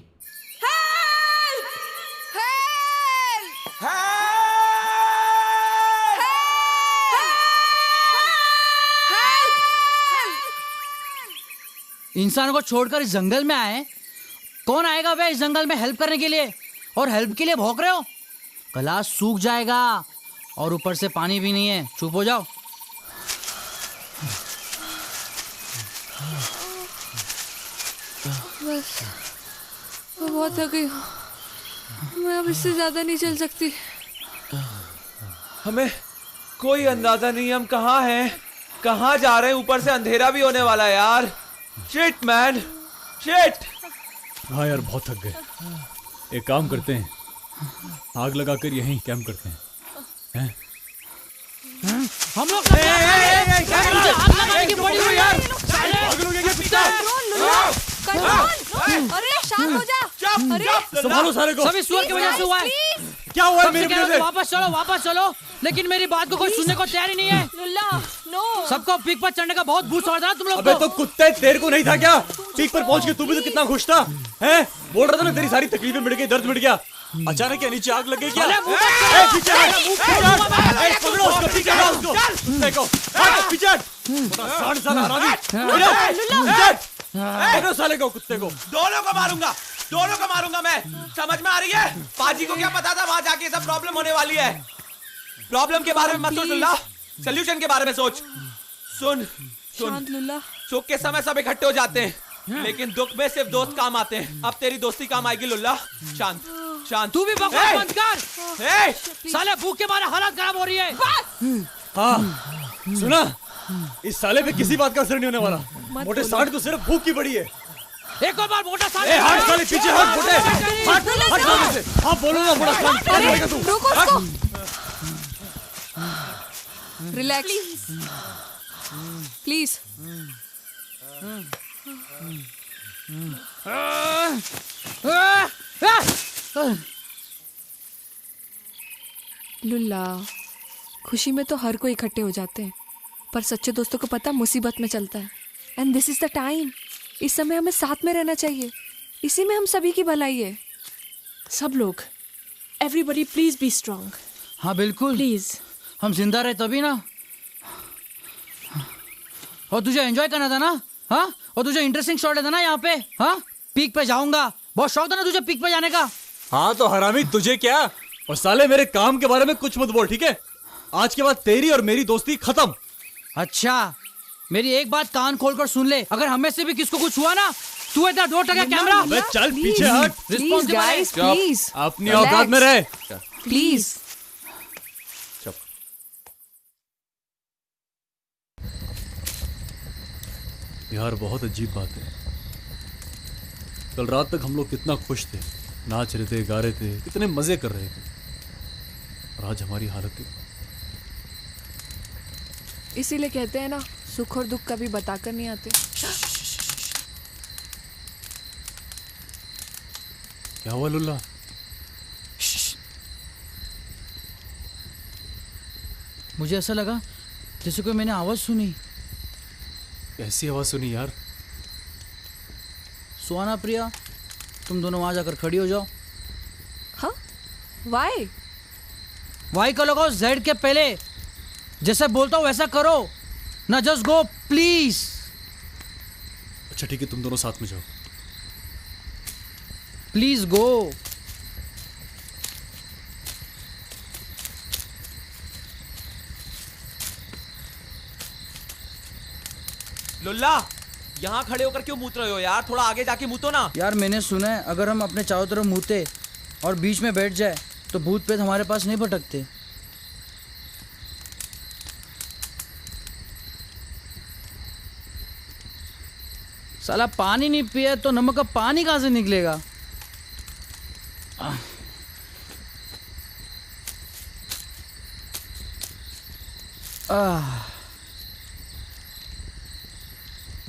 इंसानों को छोड़कर इस जंगल में आए, कौन आएगा वे इस जंगल में हेल्प करने के लिए? और हेल्प के लिए भौंक रहे हो? गला सूख जाएगा और ऊपर से पानी भी नहीं है। चुप हो जाओ। बस मैं बहुत थक गई हूँ, मैं अब इससे ज्यादा नहीं चल सकती। हमें कोई अंदाजा नहीं हम कहाँ हैं, कहाँ जा रहे हैं। ऊपर से अंधेरा भी होने वाला है यार। Shit man, shit. हाँ यार बहुत थक गए। एक काम करते हैं, आग लगाकर यहीं कैंप करते हैं। हम लोग आग लगाने की पड़ी हुई यार। अरे शांत हो जा। अरे संभालो सारे को। सभी सुअर की वजह से हुआ है। क्या हुआ है मेरे वजह से? वापस चलो, लेकिन मेरी बात को कोई सुनने को तैयार ही नहीं है। लुल्ला, नो। सबको पीक पर चढ़ने का बहुत भूत सवार था तुम लोग। अबे तो कुत्ते, तेरे को नहीं था क्या? पीक पर पहुंच के तू भी तो कितना खुश था, हैं? बोल रहा था ना तेरी सारी तकलीफें मिट गई, दर्द मिट गया। अचानक क्या नीचे आग लग गई क्या? पीछे पकड़ो उसको, पीछे हटाओ उसको। देखो, पीछे हट। साढ़े साल हरामी। पकड़ो साले को, कुत्ते को। दोनों को मारूंगा मैं। समझ में आ रही है? पाजी को क्या पता था वहां जाके सब प्रॉब्लम होने वाली है। प्रॉब्लम के बारे में मत सोच लुल्ला, सोल्यूशन के बारे में सोच। सुन लुल्ला, सुख के समय सब इकट्ठे हो जाते हैं, लेकिन दुख में सिर्फ दोस्त काम आते हैं। अब तेरी दोस्ती काम आएगी लुल्ला। शांत। तू भी बकवास बंद कर। साले भूख के मारे हालत खराब हो रही है। हाँ सुना, इस साले पे किसी बात का असर नहीं होने वाला। मोटे साढ़ को सिर्फ भूख की पड़ी है। एक और बार मोटा साले। हट साले, पीछे हट मोटे, हट साले से। हाँ बोलो ना मोटा साले, क्या करेगा तू? रुको उसको। Relax please. लुल्ला, खुशी में तो हर कोई इकट्ठे हो जाते हैं, पर सच्चे दोस्तों को पता मुसीबत में चलता है। And this is the time. इस समय हमें साथ में रहना चाहिए, इसी में हम सभी की भलाई है। सब लोग, एवरीबॉडी प्लीज बी स्ट्रांग। हाँ बिल्कुल, प्लीज। हम जिंदा रहे तभी ना। और तुझे एंजॉय करना था ना? हाँ, और तुझे इंटरेस्टिंग शॉट लेता ना यहाँ पे। हाँ, पीक पे जाऊंगा, बहुत शौक था ना तुझे पीक पे जाने का। हाँ तो हरामी तुझे क्या? और साले मेरे काम के बारे में कुछ मत बोल, ठीक है? आज के बाद तेरी और मेरी दोस्ती खत्म। अच्छा, मेरी एक बात कान खोलकर सुन ले, अगर हमें से भी किसको कुछ हुआ ना, तू इतना डोर टका कैमरा। अबे चल पीछे हट। प्लीज गाइस, प्लीज अपनी औकात में रहे प्लीज। यार बहुत अजीब बात है, कल रात तक हम लोग कितना खुश थे, नाच रहे थे, गा रहे थे, कितने मजे कर रहे थे, और आज हमारी हालत है। इसीलिए कहते हैं ना, सुख और दुख कभी बताकर नहीं आते। क्या हुआ लुल्ला? मुझे ऐसा लगा जैसे कोई मैंने आवाज सुनी। कैसी आवाज सुनी यार? सुहाना, प्रिया, तुम दोनों वहां जाकर खड़ी हो जाओ। हाँ? वाई? वाई का लगाओ जेड के पहले। जैसे बोलता हूँ वैसा करो ना, जस्ट गो प्लीज। अच्छा ठीक है, तुम दोनों साथ में जाओ। Please go. लुल्ला, यहाँ खड़े होकर क्यों मूत रहे हो यार? थोड़ा आगे जाके मूतो ना। यार मैंने सुना है अगर हम अपने चारों तरफ मूते और बीच में बैठ जाए तो भूत प्रेत हमारे पास नहीं भटकते। साला पानी नहीं पिए तो नमक का पानी कहां से निकलेगा?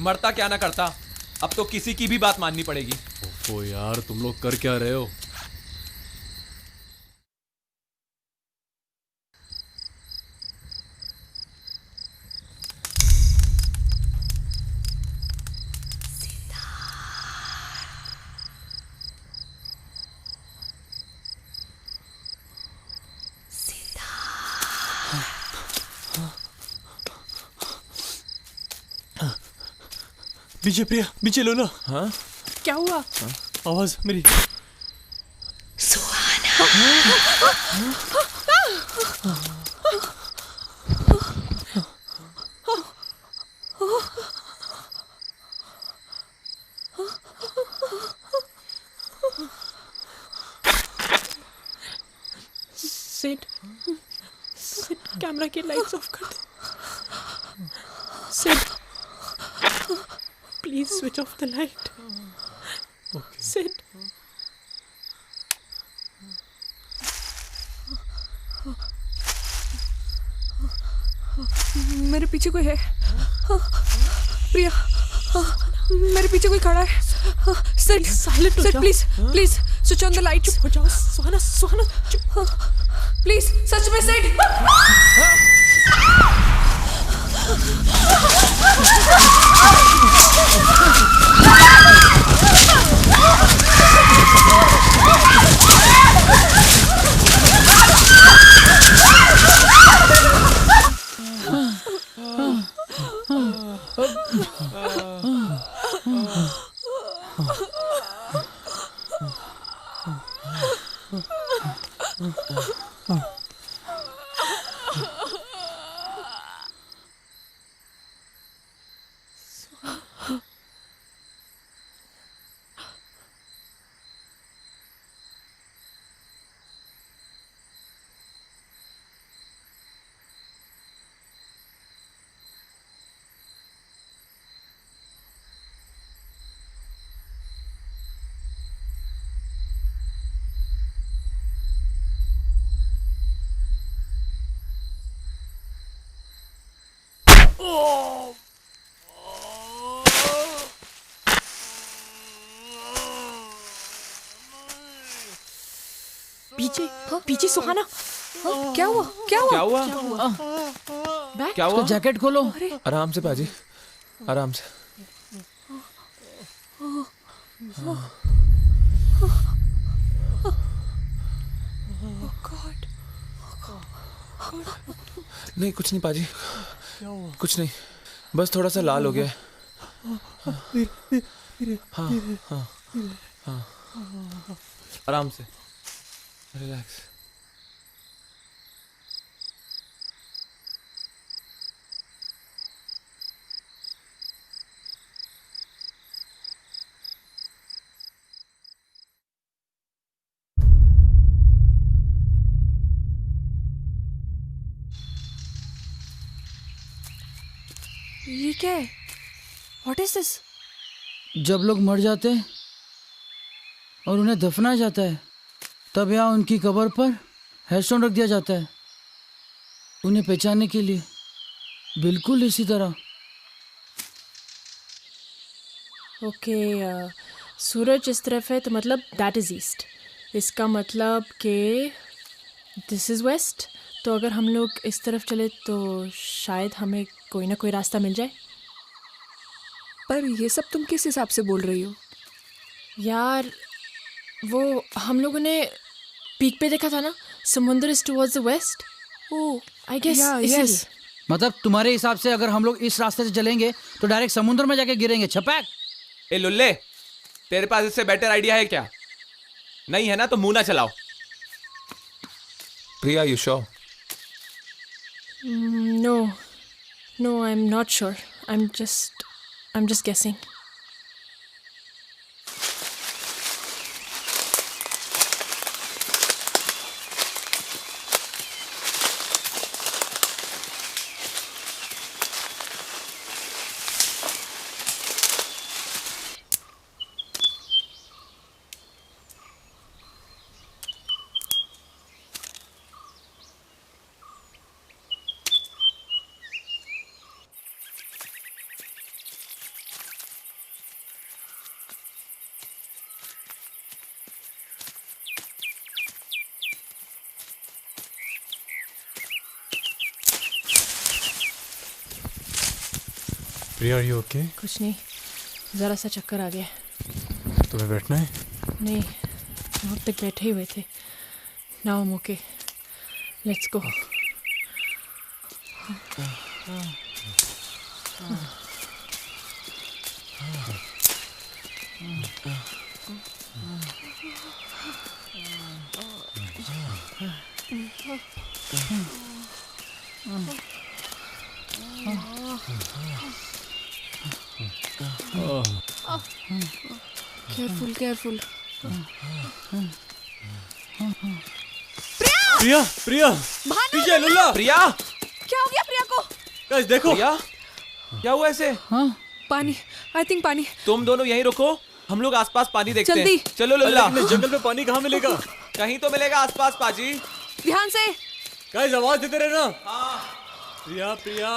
मरता क्या ना करता, अब तो किसी की भी बात माननी पड़ेगी। ओहो यार, तुम लोग कर क्या रहे हो? बीजे प्रिया, बीजे लोला। हाँ? क्या हुआ? आवाज मेरी। सिड, कैमरा की लाइट्स ऑफ कर दो। Sid, please switch off the light. Sid. मेरे पीछे कोई है। प्रिया, मेरे पीछे कोई खड़ा है। सिड, साइलेंट हो सिड, जाओ। Please please switch on the light. चुप हो जाओ सुहाना, सुहाना चुप। प्लीज सच में सिड। पीछे, पीछे सुहाना। क्या हुआ? क्या हुआ? क्या हुआ? बैग? क्या हुआ? जैकेट खोलो। आराम से पाजी, आराम से। नहीं कुछ नहीं पाजी, कुछ नहीं, बस थोड़ा सा लाल हो गया है। हाँ हाँ हाँ, आराम से, रिलैक्स। ये क्या है? What is this? जब लोग मर जाते हैं और उन्हें दफनाया जाता है, तब यहाँ उनकी कब्र पर हेडस्टोन रख दिया जाता है, उन्हें पहचानने के लिए। बिल्कुल इसी तरह। ओके, सूरज इस तरफ है तो मतलब दैट इज ईस्ट। इसका मतलब कि दिस इज वेस्ट। तो अगर हम लोग इस तरफ चले तो शायद हमें कोई ना कोई रास्ता मिल जाए। पर ये सब तुम किस हिसाब से बोल रही हो? यार वो हम लोगों ने पीक पे देखा था ना, समुंदर is towards the west. Oh I guess yes. मतलब तुम्हारे हिसाब से अगर हम लोग इस रास्ते से चलेंगे तो डायरेक्ट समुद्र में जाके गिरेंगे। छपैक। ए लुल्ले, तेरे पास इससे बेटर आइडिया है क्या? नहीं है ना तो मुंह ना चलाओ। Priya, you sure? No, I'm not sure. I'm just guessing. Priya, are you okay? कुछ नहीं, ज़रा सा चक्कर आ गया। तुम्हें बैठना है? नहीं, बहुत तक बैठे ही हुए थे। Now I'm okay. Let's go. Careful. Priya, Priya, पीछे लुल्ला। प्रिया, क्या हो गया प्रिया को? गाइस देखो। प्रिया, क्या हुआ ऐसे? पानी, आई थिंक पानी। तुम दोनों यहीं रुको, हम लोग आसपास पानी देखते हैं। जल्दी। चलो लुल्ला। जंगल में पानी कहाँ मिलेगा? कहीं तो मिलेगा आसपास पाजी। ध्यान से। गाइस आवाज देते रहना। प्रिया, प्रिया,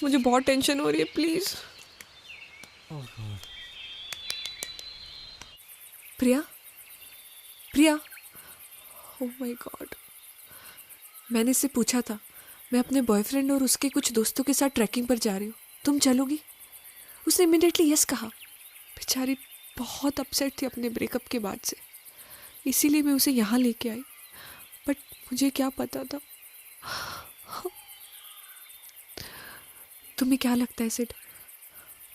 मुझे बहुत टेंशन हो रही है, please. Priya, Priya, oh my God, मैंने इससे पूछा था मैं अपने बॉयफ्रेंड और उसके कुछ दोस्तों के साथ ट्रैकिंग पर जा रही हूँ, तुम चलोगी? उसने इमीडिएटली यस कहा। बेचारी बहुत अपसेट थी अपने ब्रेकअप के बाद से, इसीलिए मैं उसे यहाँ लेके आई। बट मुझे क्या पता था। तुम्हें क्या लगता है सिड,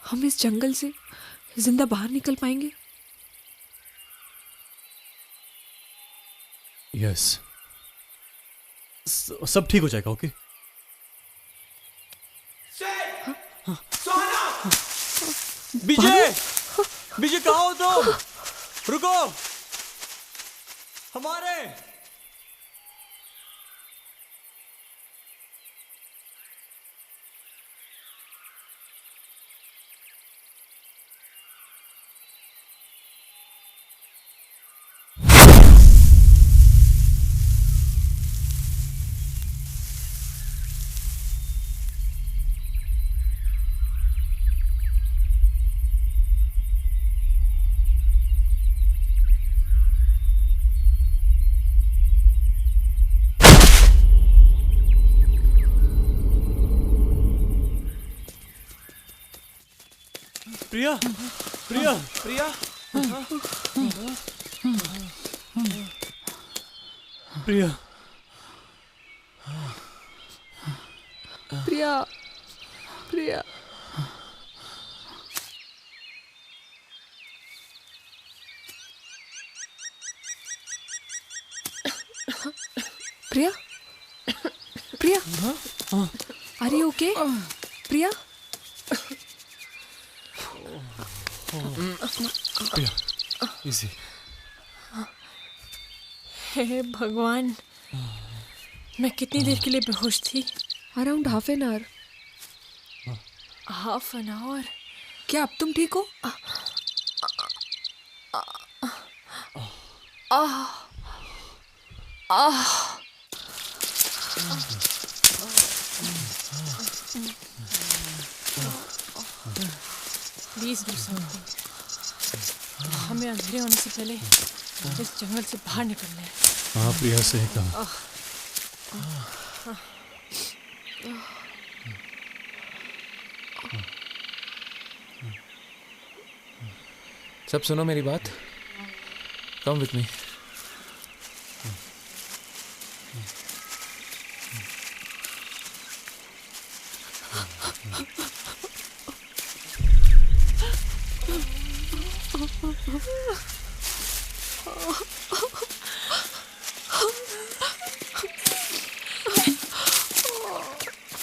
हम इस जंगल से जिंदा बाहर निकल पाएंगे? यस, सब ठीक हो जाएगा। ओके विजय, विजय कहाँ हो तुम? रुको, हमारे Priya, Priya, Priya, Priya, Priya, Priya, Priya, Priya, are you okay? Priya, Priya, easy. हे भगवान, मैं कितनी देर के लिए बेहोश थी? Around half an hour. Half an hour? क्या अब तुम ठीक हो? Please do something. हमें अंधेरे होने से पहले इस जंगल से बाहर निकलना है। हाँ प्रिया, सही कहा। सब सुनो मेरी बात, कम विथ मी।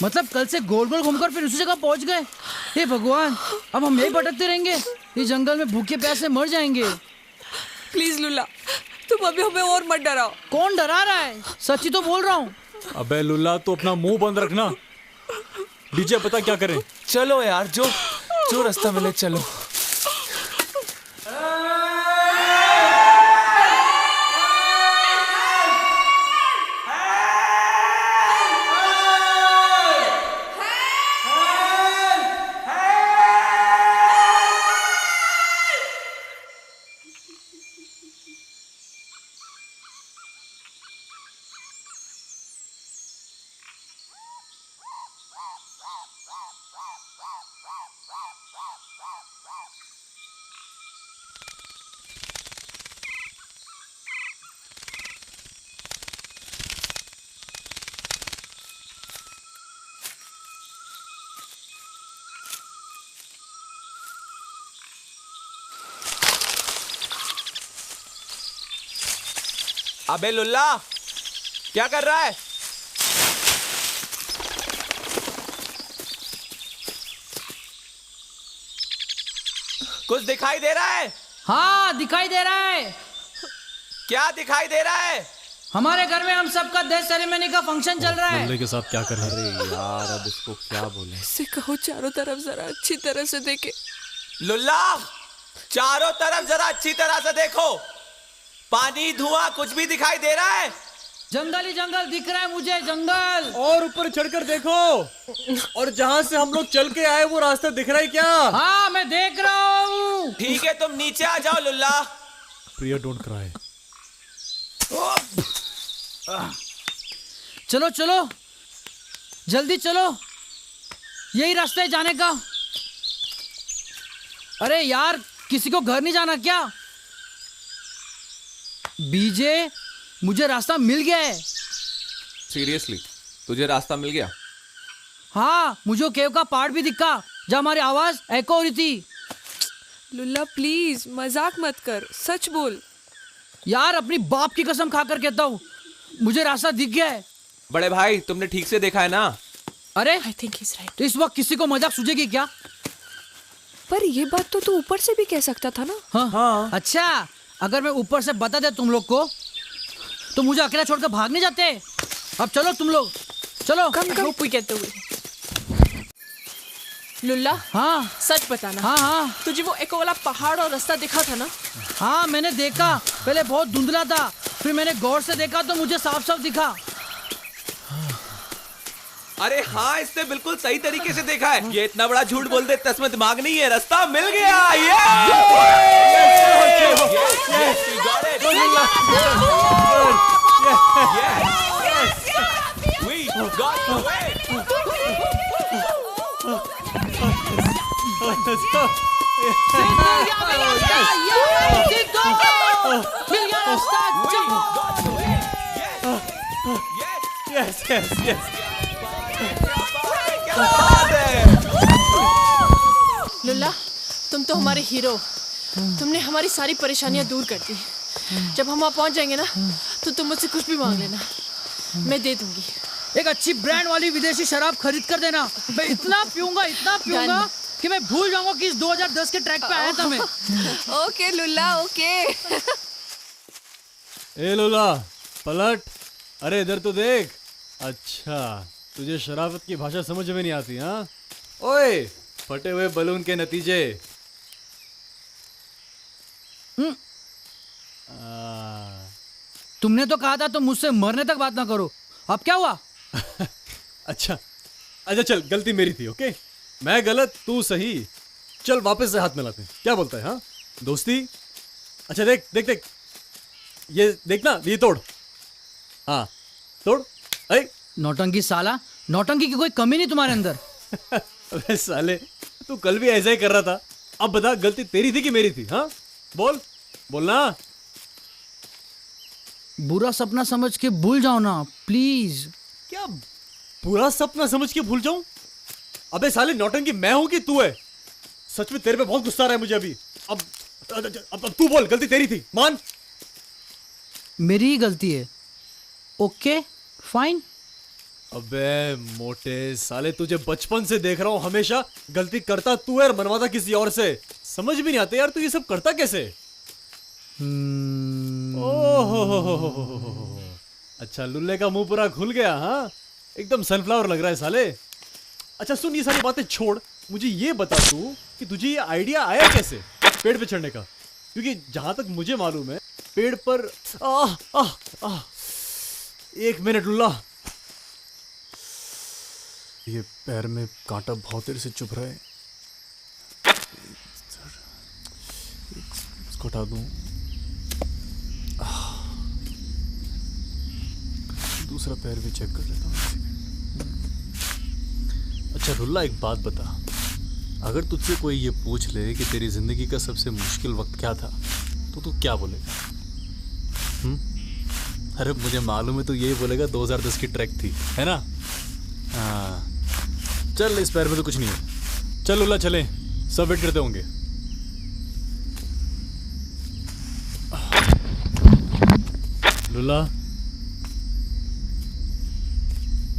मतलब कल से गोल गोल घूमकर फिर उसी जगह पहुंच गए। हे भगवान, अब हम यही भटकते रहेंगे, इस जंगल में भूखे प्यासे मर जाएंगे। प्लीज लुल्ला, तुम अभी हमें और मत डराओ। कौन डरा रहा है? सच्ची तो बोल रहा हूँ। अबे लुल्ला, तो अपना मुंह बंद रखना। डीजे पता क्या करें? चलो यार, जो जो रास्ता मिले चलो। अबे लुल्ला, क्या कर रहा है? कुछ दिखाई दे रहा है? हाँ दिखाई दे रहा है। क्या दिखाई दे रहा है? हमारे घर में हम सबका डेथ सेरेमनी का फंक्शन चल रहा है। लुल्ले के साथ क्या कर रहे हैं? अरे यार, अब इसको क्या बोले? इससे कहो चारों तरफ जरा अच्छी तरह से देखे। लुल्ला, चारों तरफ जरा अच्छी तरह से देखो। पानी, धुआं, कुछ भी दिखाई दे रहा है? जंगल ही जंगल दिख रहा है मुझे, जंगल। और ऊपर चढ़कर देखो, और जहाँ से हम लोग चल के आए वो रास्ता दिख रहा है क्या? हाँ मैं देख रहा हूँ। ठीक है, तुम नीचे आ जाओ लुल्ला। प्रिया, डोंट क्राई। चलो चलो जल्दी चलो, यही रास्ता है जाने का। अरे यार किसी को घर नहीं जाना क्या? बीजे मुझे रास्ता मिल गया है। सीरियसली तुझे रास्ता मिल गया? हाँ, मुझे केव का पार्ट भी दिखा जहाँ हमारी आवाज एको हो रही थी। लुल्ला प्लीज मजाक मत कर, सच बोल। यार अपनी बाप की कसम खाकर कहता हूँ, मुझे रास्ता दिख गया है। बड़े भाई तुमने ठीक से देखा है ना? अरे I think he is right. इस वक्त किसी को मजाक सूझेगी क्या? पर ये बात तो तू ऊपर से भी कह सकता था ना। हाँ। अच्छा, अगर मैं ऊपर से बता दे तुम लोग को तो मुझे अकेला छोड़कर भाग नहीं जाते। अब चलो तुम लोग, चलो। कम कहते हुए लुल्ला, हाँ सच बताना। हाँ तुझे वो एको वाला पहाड़ और रास्ता दिखा था ना? हाँ मैंने देखा, पहले बहुत धुंधला था, फिर मैंने गौर से देखा तो मुझे साफ साफ दिखा। अरे हाँ, इसने बिल्कुल सही तरीके से देखा है। ये इतना बड़ा झूठ बोल दे, इसमें दिमाग नहीं है। रास्ता मिल गया। लुल्ला, तुम तो हमारे हीरो। तुमने हमारी सारी परेशानियां दूर कर दी। जब हम वहाँ पहुँच जाएंगे ना तो तुम मुझसे कुछ भी मांग लेना, मैं दे दूंगी। एक अच्छी ब्रांड वाली विदेशी शराब खरीद कर देना। मैं इतना पीऊंगा कि मैं भूल जाऊंगा कि इस 2010 के ट्रैक पे आया था मैं। Okay Lulla, okay. ए लुल्ला पलट, अरे इधर तो देख। अच्छा, तुझे शराफत की भाषा समझ में नहीं आती? हाँ ओए, फटे हुए बलून के नतीजे। तुमने तो कहा था तुम मुझसे मरने तक बात ना करो, अब क्या हुआ? अच्छा चल, गलती मेरी थी। ओके, मैं गलत तू सही। चल वापस से हाथ मिलाते हैं, क्या बोलता है? हाँ दोस्ती। अच्छा देख देख देख, ये देखना, ये तोड़। हाँ तोड़। अरे नौटंकी साला, नौटंकी की कोई कमी नहीं तुम्हारे अंदर। अबे साले, तू कल भी ऐसा ही कर रहा था। अब बता, गलती तेरी थी कि मेरी थी? हाँ बोलना। बुरा सपना समझ के भूल जाओ ना प्लीज। क्या बुरा सपना समझ के भूल जाऊं? अबे साले, नौटंकी मैं हूं कि तू है? सच में तेरे पे बहुत गुस्सा आ रहा है मुझे अभी। अब तू बोल, गलती तेरी थी, मान। मेरी ही गलती है। Okay fine. अबे मोटे साले, तुझे बचपन से देख रहा हूं, हमेशा गलती करता तू है और मनवाता किसी और से। समझ भी नहीं आते यार, तू ये सब करता कैसे? ओहो, अच्छा लुल्ले का मुंह पूरा खुल गया। हाँ एकदम सनफ्लावर लग रहा है साले। अच्छा सुन, ये सारी बातें छोड़, मुझे ये बता तू कि तुझे ये आइडिया आया कैसे पेड़ पे चढ़ने का? क्योंकि जहां तक मुझे मालूम है, पेड़ पर एक मिनट लुल्ला, ये पैर में कांटा बहुत देर से चुभ रहा है, इसको हटा दूं। दूसरा पैर भी चेक कर लेता हूँ। अच्छा लुल्ला, एक बात बता, अगर तुझसे कोई ये पूछ ले कि तेरी जिंदगी का सबसे मुश्किल वक्त क्या था, तो तू क्या बोलेगा? अरे मुझे मालूम है, तो यही बोलेगा 2010 की ट्रैक थी, है ना? हाँ चल, इस पैर में तो कुछ नहीं है। चल लुल्ला चले, सब वेट करते होंगे। लुल्ला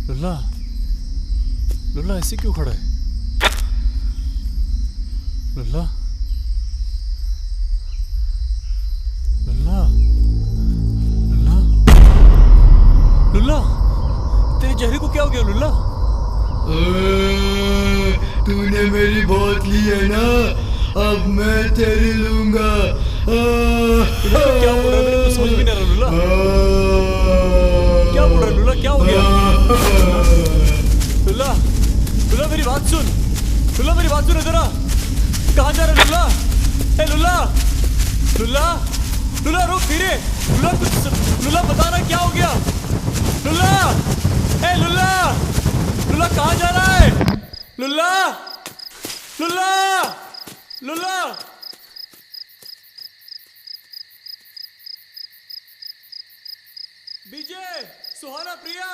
लुल्ला लुल्ला, ऐसे क्यों खड़ा है? लुल्ला लुल्ला लुल्ला लुल्ला, तेरे चेहरे को क्या हो गया लुल्ला? तूने मेरी बहुत ली है ना, अब मैं तेरी लूंगा। क्या बोल रहा है? मेरे को समझ भी नहीं आ रहा लुल्ला। क्या बोल रहा है लुल्ला? क्या हो गया? लुल्ला लुल्ला, मेरी बात सुन। लुल्ला मेरी बात सुन, इधर आ। कहाँ जा रहा है लुल्ला? ए लुल्ला लुल्ला लुल्ला रुक धीरे। लुल्ला कुछ, लुल्ला बताना क्या हो गया? लुल्ला, ए लुल्ला, लुल्ला कहाँ जा रहा है? लुल्ला, लुल्ला, लुल्ला। बीजे, सुहाना, प्रिया,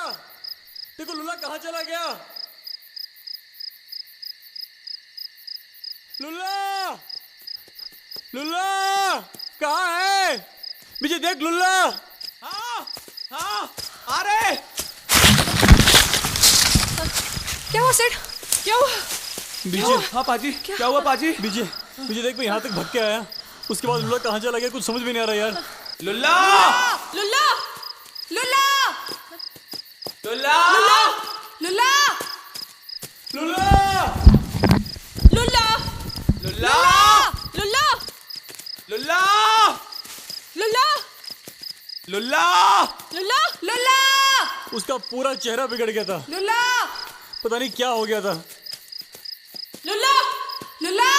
देखो लुल्ला कहाँ चला गया? लुल्ला, लुल्ला कहाँ है? बीजे देख लुल्ला। हाँ, हाँ, आ रहे। क्या हुआ सेठ? क्या हुआ? बीजे, हाँ पाजी, क्या हुआ पाजी? बीजे, बीजे देख मैं यहाँ तक भाग के आया, उसके बाद लुल्ला कहाँ चला गया कुछ समझ में नहीं आ रहा यार। लुल्ला, लुल्ला, लुल्ला, लुल्ला, लुल्ला, लुल्ला, लुल्ला, लुल्ला, लुल्ला, लुल्ला, लुल्ला, लुल्ला, लुल्ला, लुल्ला, उसका पूरा चेहरा बिगड़ गया था, लुल्ला, पता नहीं क्या हो गया था। लुल्ला, लुल्ला।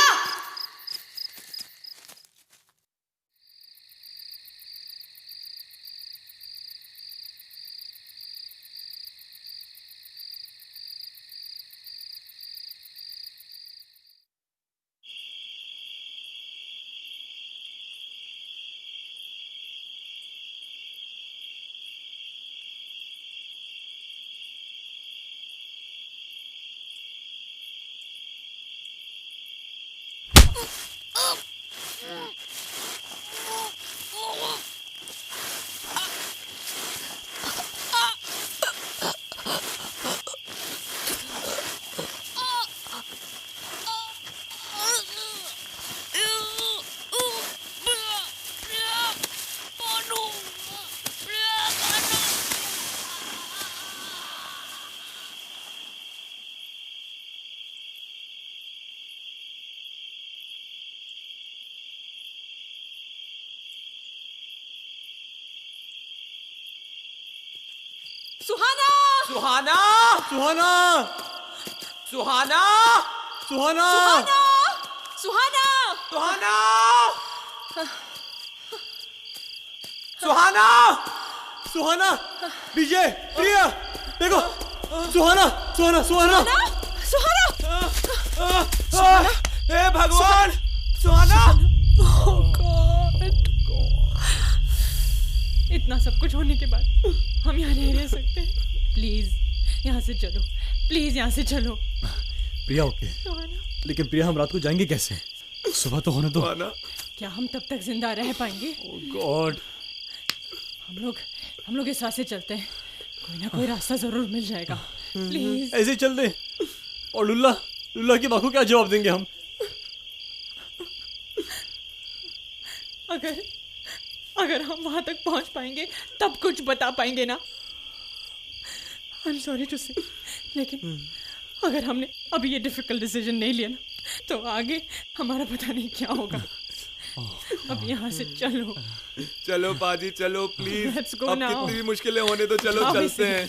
सुहाना, सुहाना, सुहाना, सुहाना, सुहाना, सुहाना, सुहाना, सुहाना, सुहाना, विजय, प्रिया, देखो, सुहाना, सुहाना, सुहाना, सुहाना, हे भगवान, सुहाना। इतना सब कुछ होने के बाद हम यहाँ नहीं रह सकते। प्लीज यहाँ से चलो, प्लीज यहाँ से चलो। प्रिया ओके, लेकिन प्रिया हम रात को जाएंगे कैसे? सुबह तो होने दो। क्या हम तब तक जिंदा रह पाएंगे? ओह गॉड। हम लोग इस रास्ते चलते हैं, कोई ना कोई रास्ता जरूर मिल जाएगा। प्लीज ऐसे चल दे। और लुल्ला, लुल्ला की माँ को क्या जवाब देंगे हम? अगर हम वहां तक पहुंच पाएंगे तब कुछ बता पाएंगे ना। आई एम सॉरी टू से, लेकिन अगर हमने अभी ये डिफिकल्ट डिसीजन नहीं लिया ना तो आगे हमारा पता नहीं क्या होगा। अब यहाँ से चलो। चलो पाजी चलो प्लीज। Let's go अब now. कितनी भी मुश्किलें होने तो चलो चलते हैं।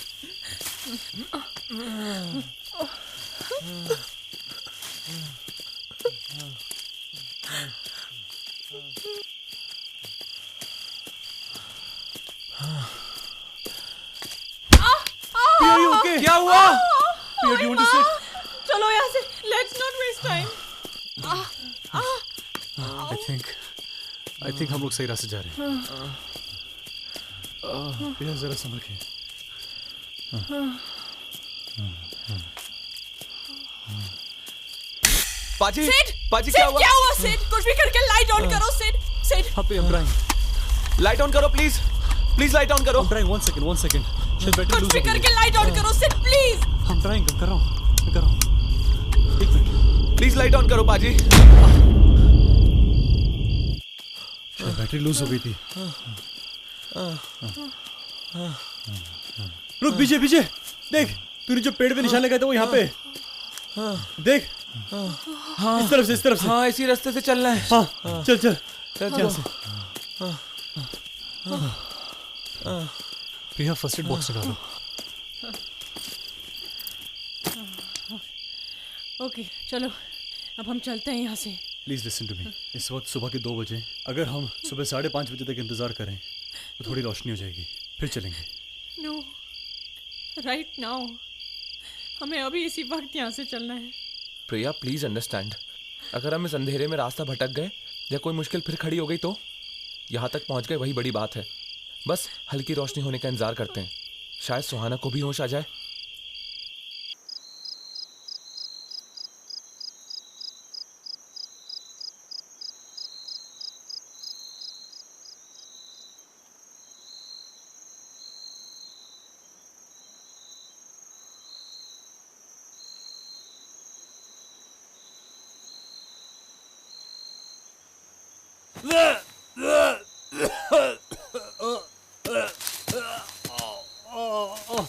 Okay? क्या हुआ? Priya, do you want to sit? चलो यहाँ से, let's not waste time. I think हम लोग सही रास्ते जा रहे हैं। प्रिया जरा संभल के। पाजी, पाजी क्या हुआ? क्या हुआ सिड? कुछ भी करके लाइट ऑन करो सिड। सिड। हाँ प्रिया, I'm trying. लाइट ऑन करो प्लीज, प्लीज लाइट ऑन करो। I'm trying. One second. शायद बैटरी कुछ लूज भी हो गई। करके लाइट ऑन करो सिड प्लीज। I'm trying. कर रहा हूँ। एक मिनट। प्लीज लाइट ऑन करो पाजी। शायद बैटरी लूज हो गई थी। रुक विजय, विजय देख, तूने जो पेड़ पे निशान लगाया था वो यहाँ पे। देख, इस तरफ से, इस तरफ से। हाँ इसी रास्ते से चलना है। हाँ चल चल चलो। प्रिया फर्स्ट एड बॉक्स डालो। ओके चलो, अब हम चलते हैं यहाँ से। Please listen to me. इस वक्त सुबह के 2 बजे, अगर हम सुबह 5:30 बजे तक इंतजार करें तो थोड़ी रोशनी हो जाएगी, फिर चलेंगे। नो, राइट नाउ, हमें अभी इसी वक्त यहाँ से चलना है। प्रिया प्लीज अंडरस्टैंड, अगर हम इस अंधेरे में रास्ता भटक गए या कोई मुश्किल फिर खड़ी हो गई तो यहाँ तक पहुँच गए वही बड़ी बात है। बस हल्की रोशनी होने का इंतजार करते हैं, शायद सुहाना को भी होश आ जाए।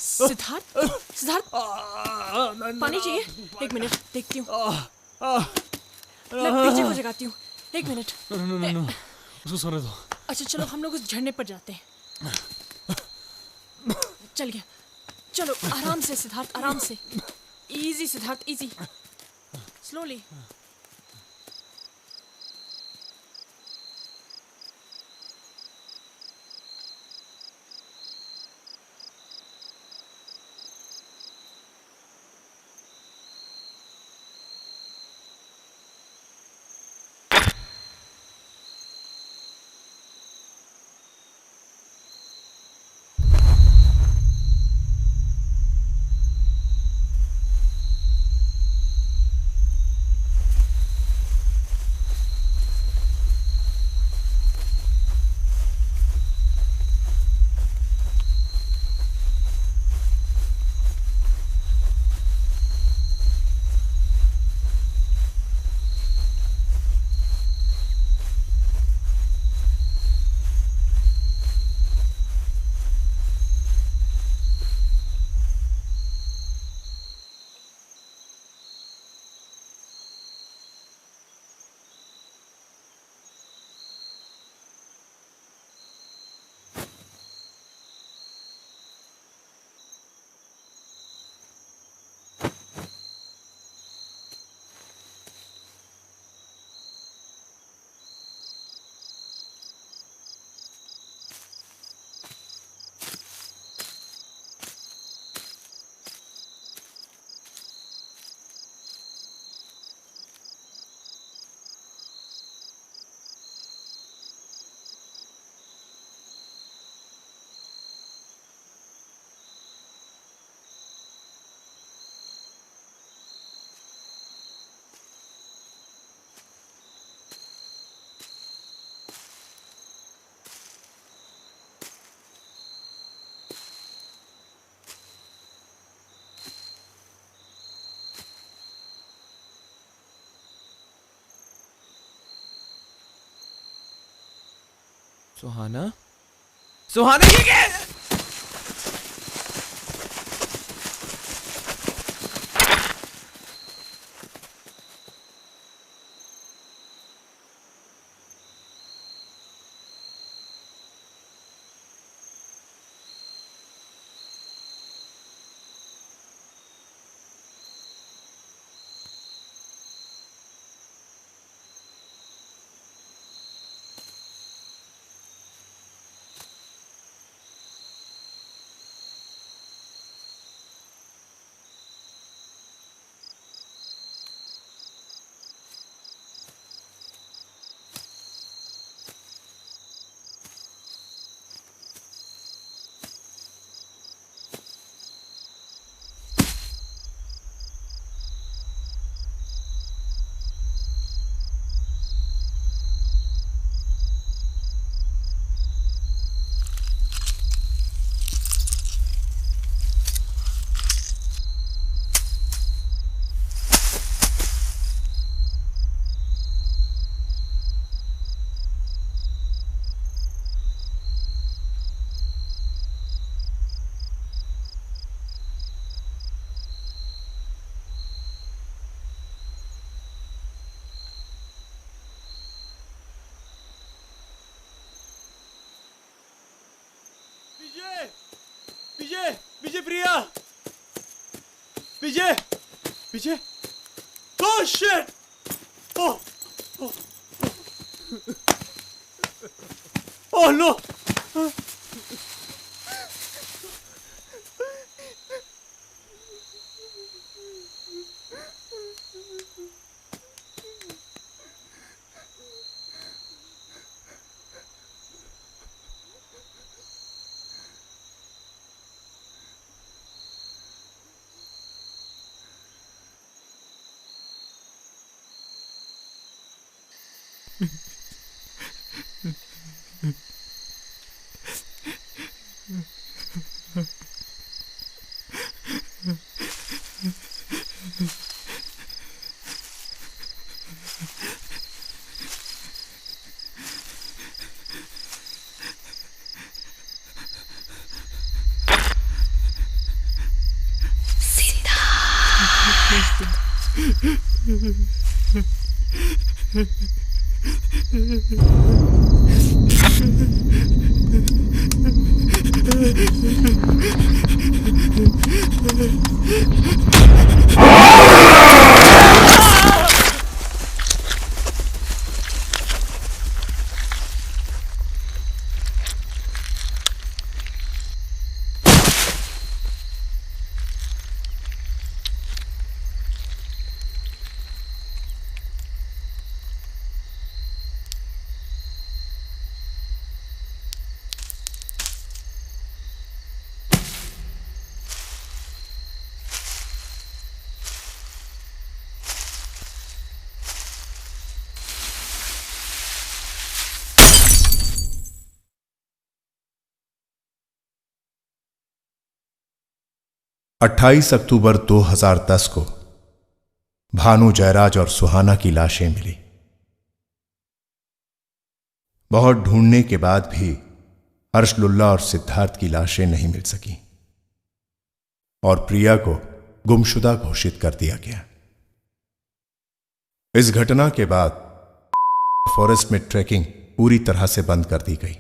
सिद्धार्थ, सिद्धार्थ, पानी चाहिए? 1 मिनट, देखती हूँ। मैं पीछे को जगाती हूँ, 1 मिनट। नो, उसको सोने दो। अच्छा चलो, हम लोग उस झरने पर जाते हैं। चल गया, चलो आराम से सिद्धार्थ, आराम से। Easy Siddharth, easy, slowly. Suhana, Suhana, ये क्या? Vijay Priya, Vijay, Vijay, oh shit, oh oh no! अट्ठाईस अक्टूबर 2010 को भानु, जयराज और सुहाना की लाशें मिली। बहुत ढूंढने के बाद भी हर्ष लुल्ला और सिद्धार्थ की लाशें नहीं मिल सकी और प्रिया को गुमशुदा घोषित कर दिया गया। इस घटना के बाद फॉरेस्ट में ट्रैकिंग पूरी तरह से बंद कर दी गई।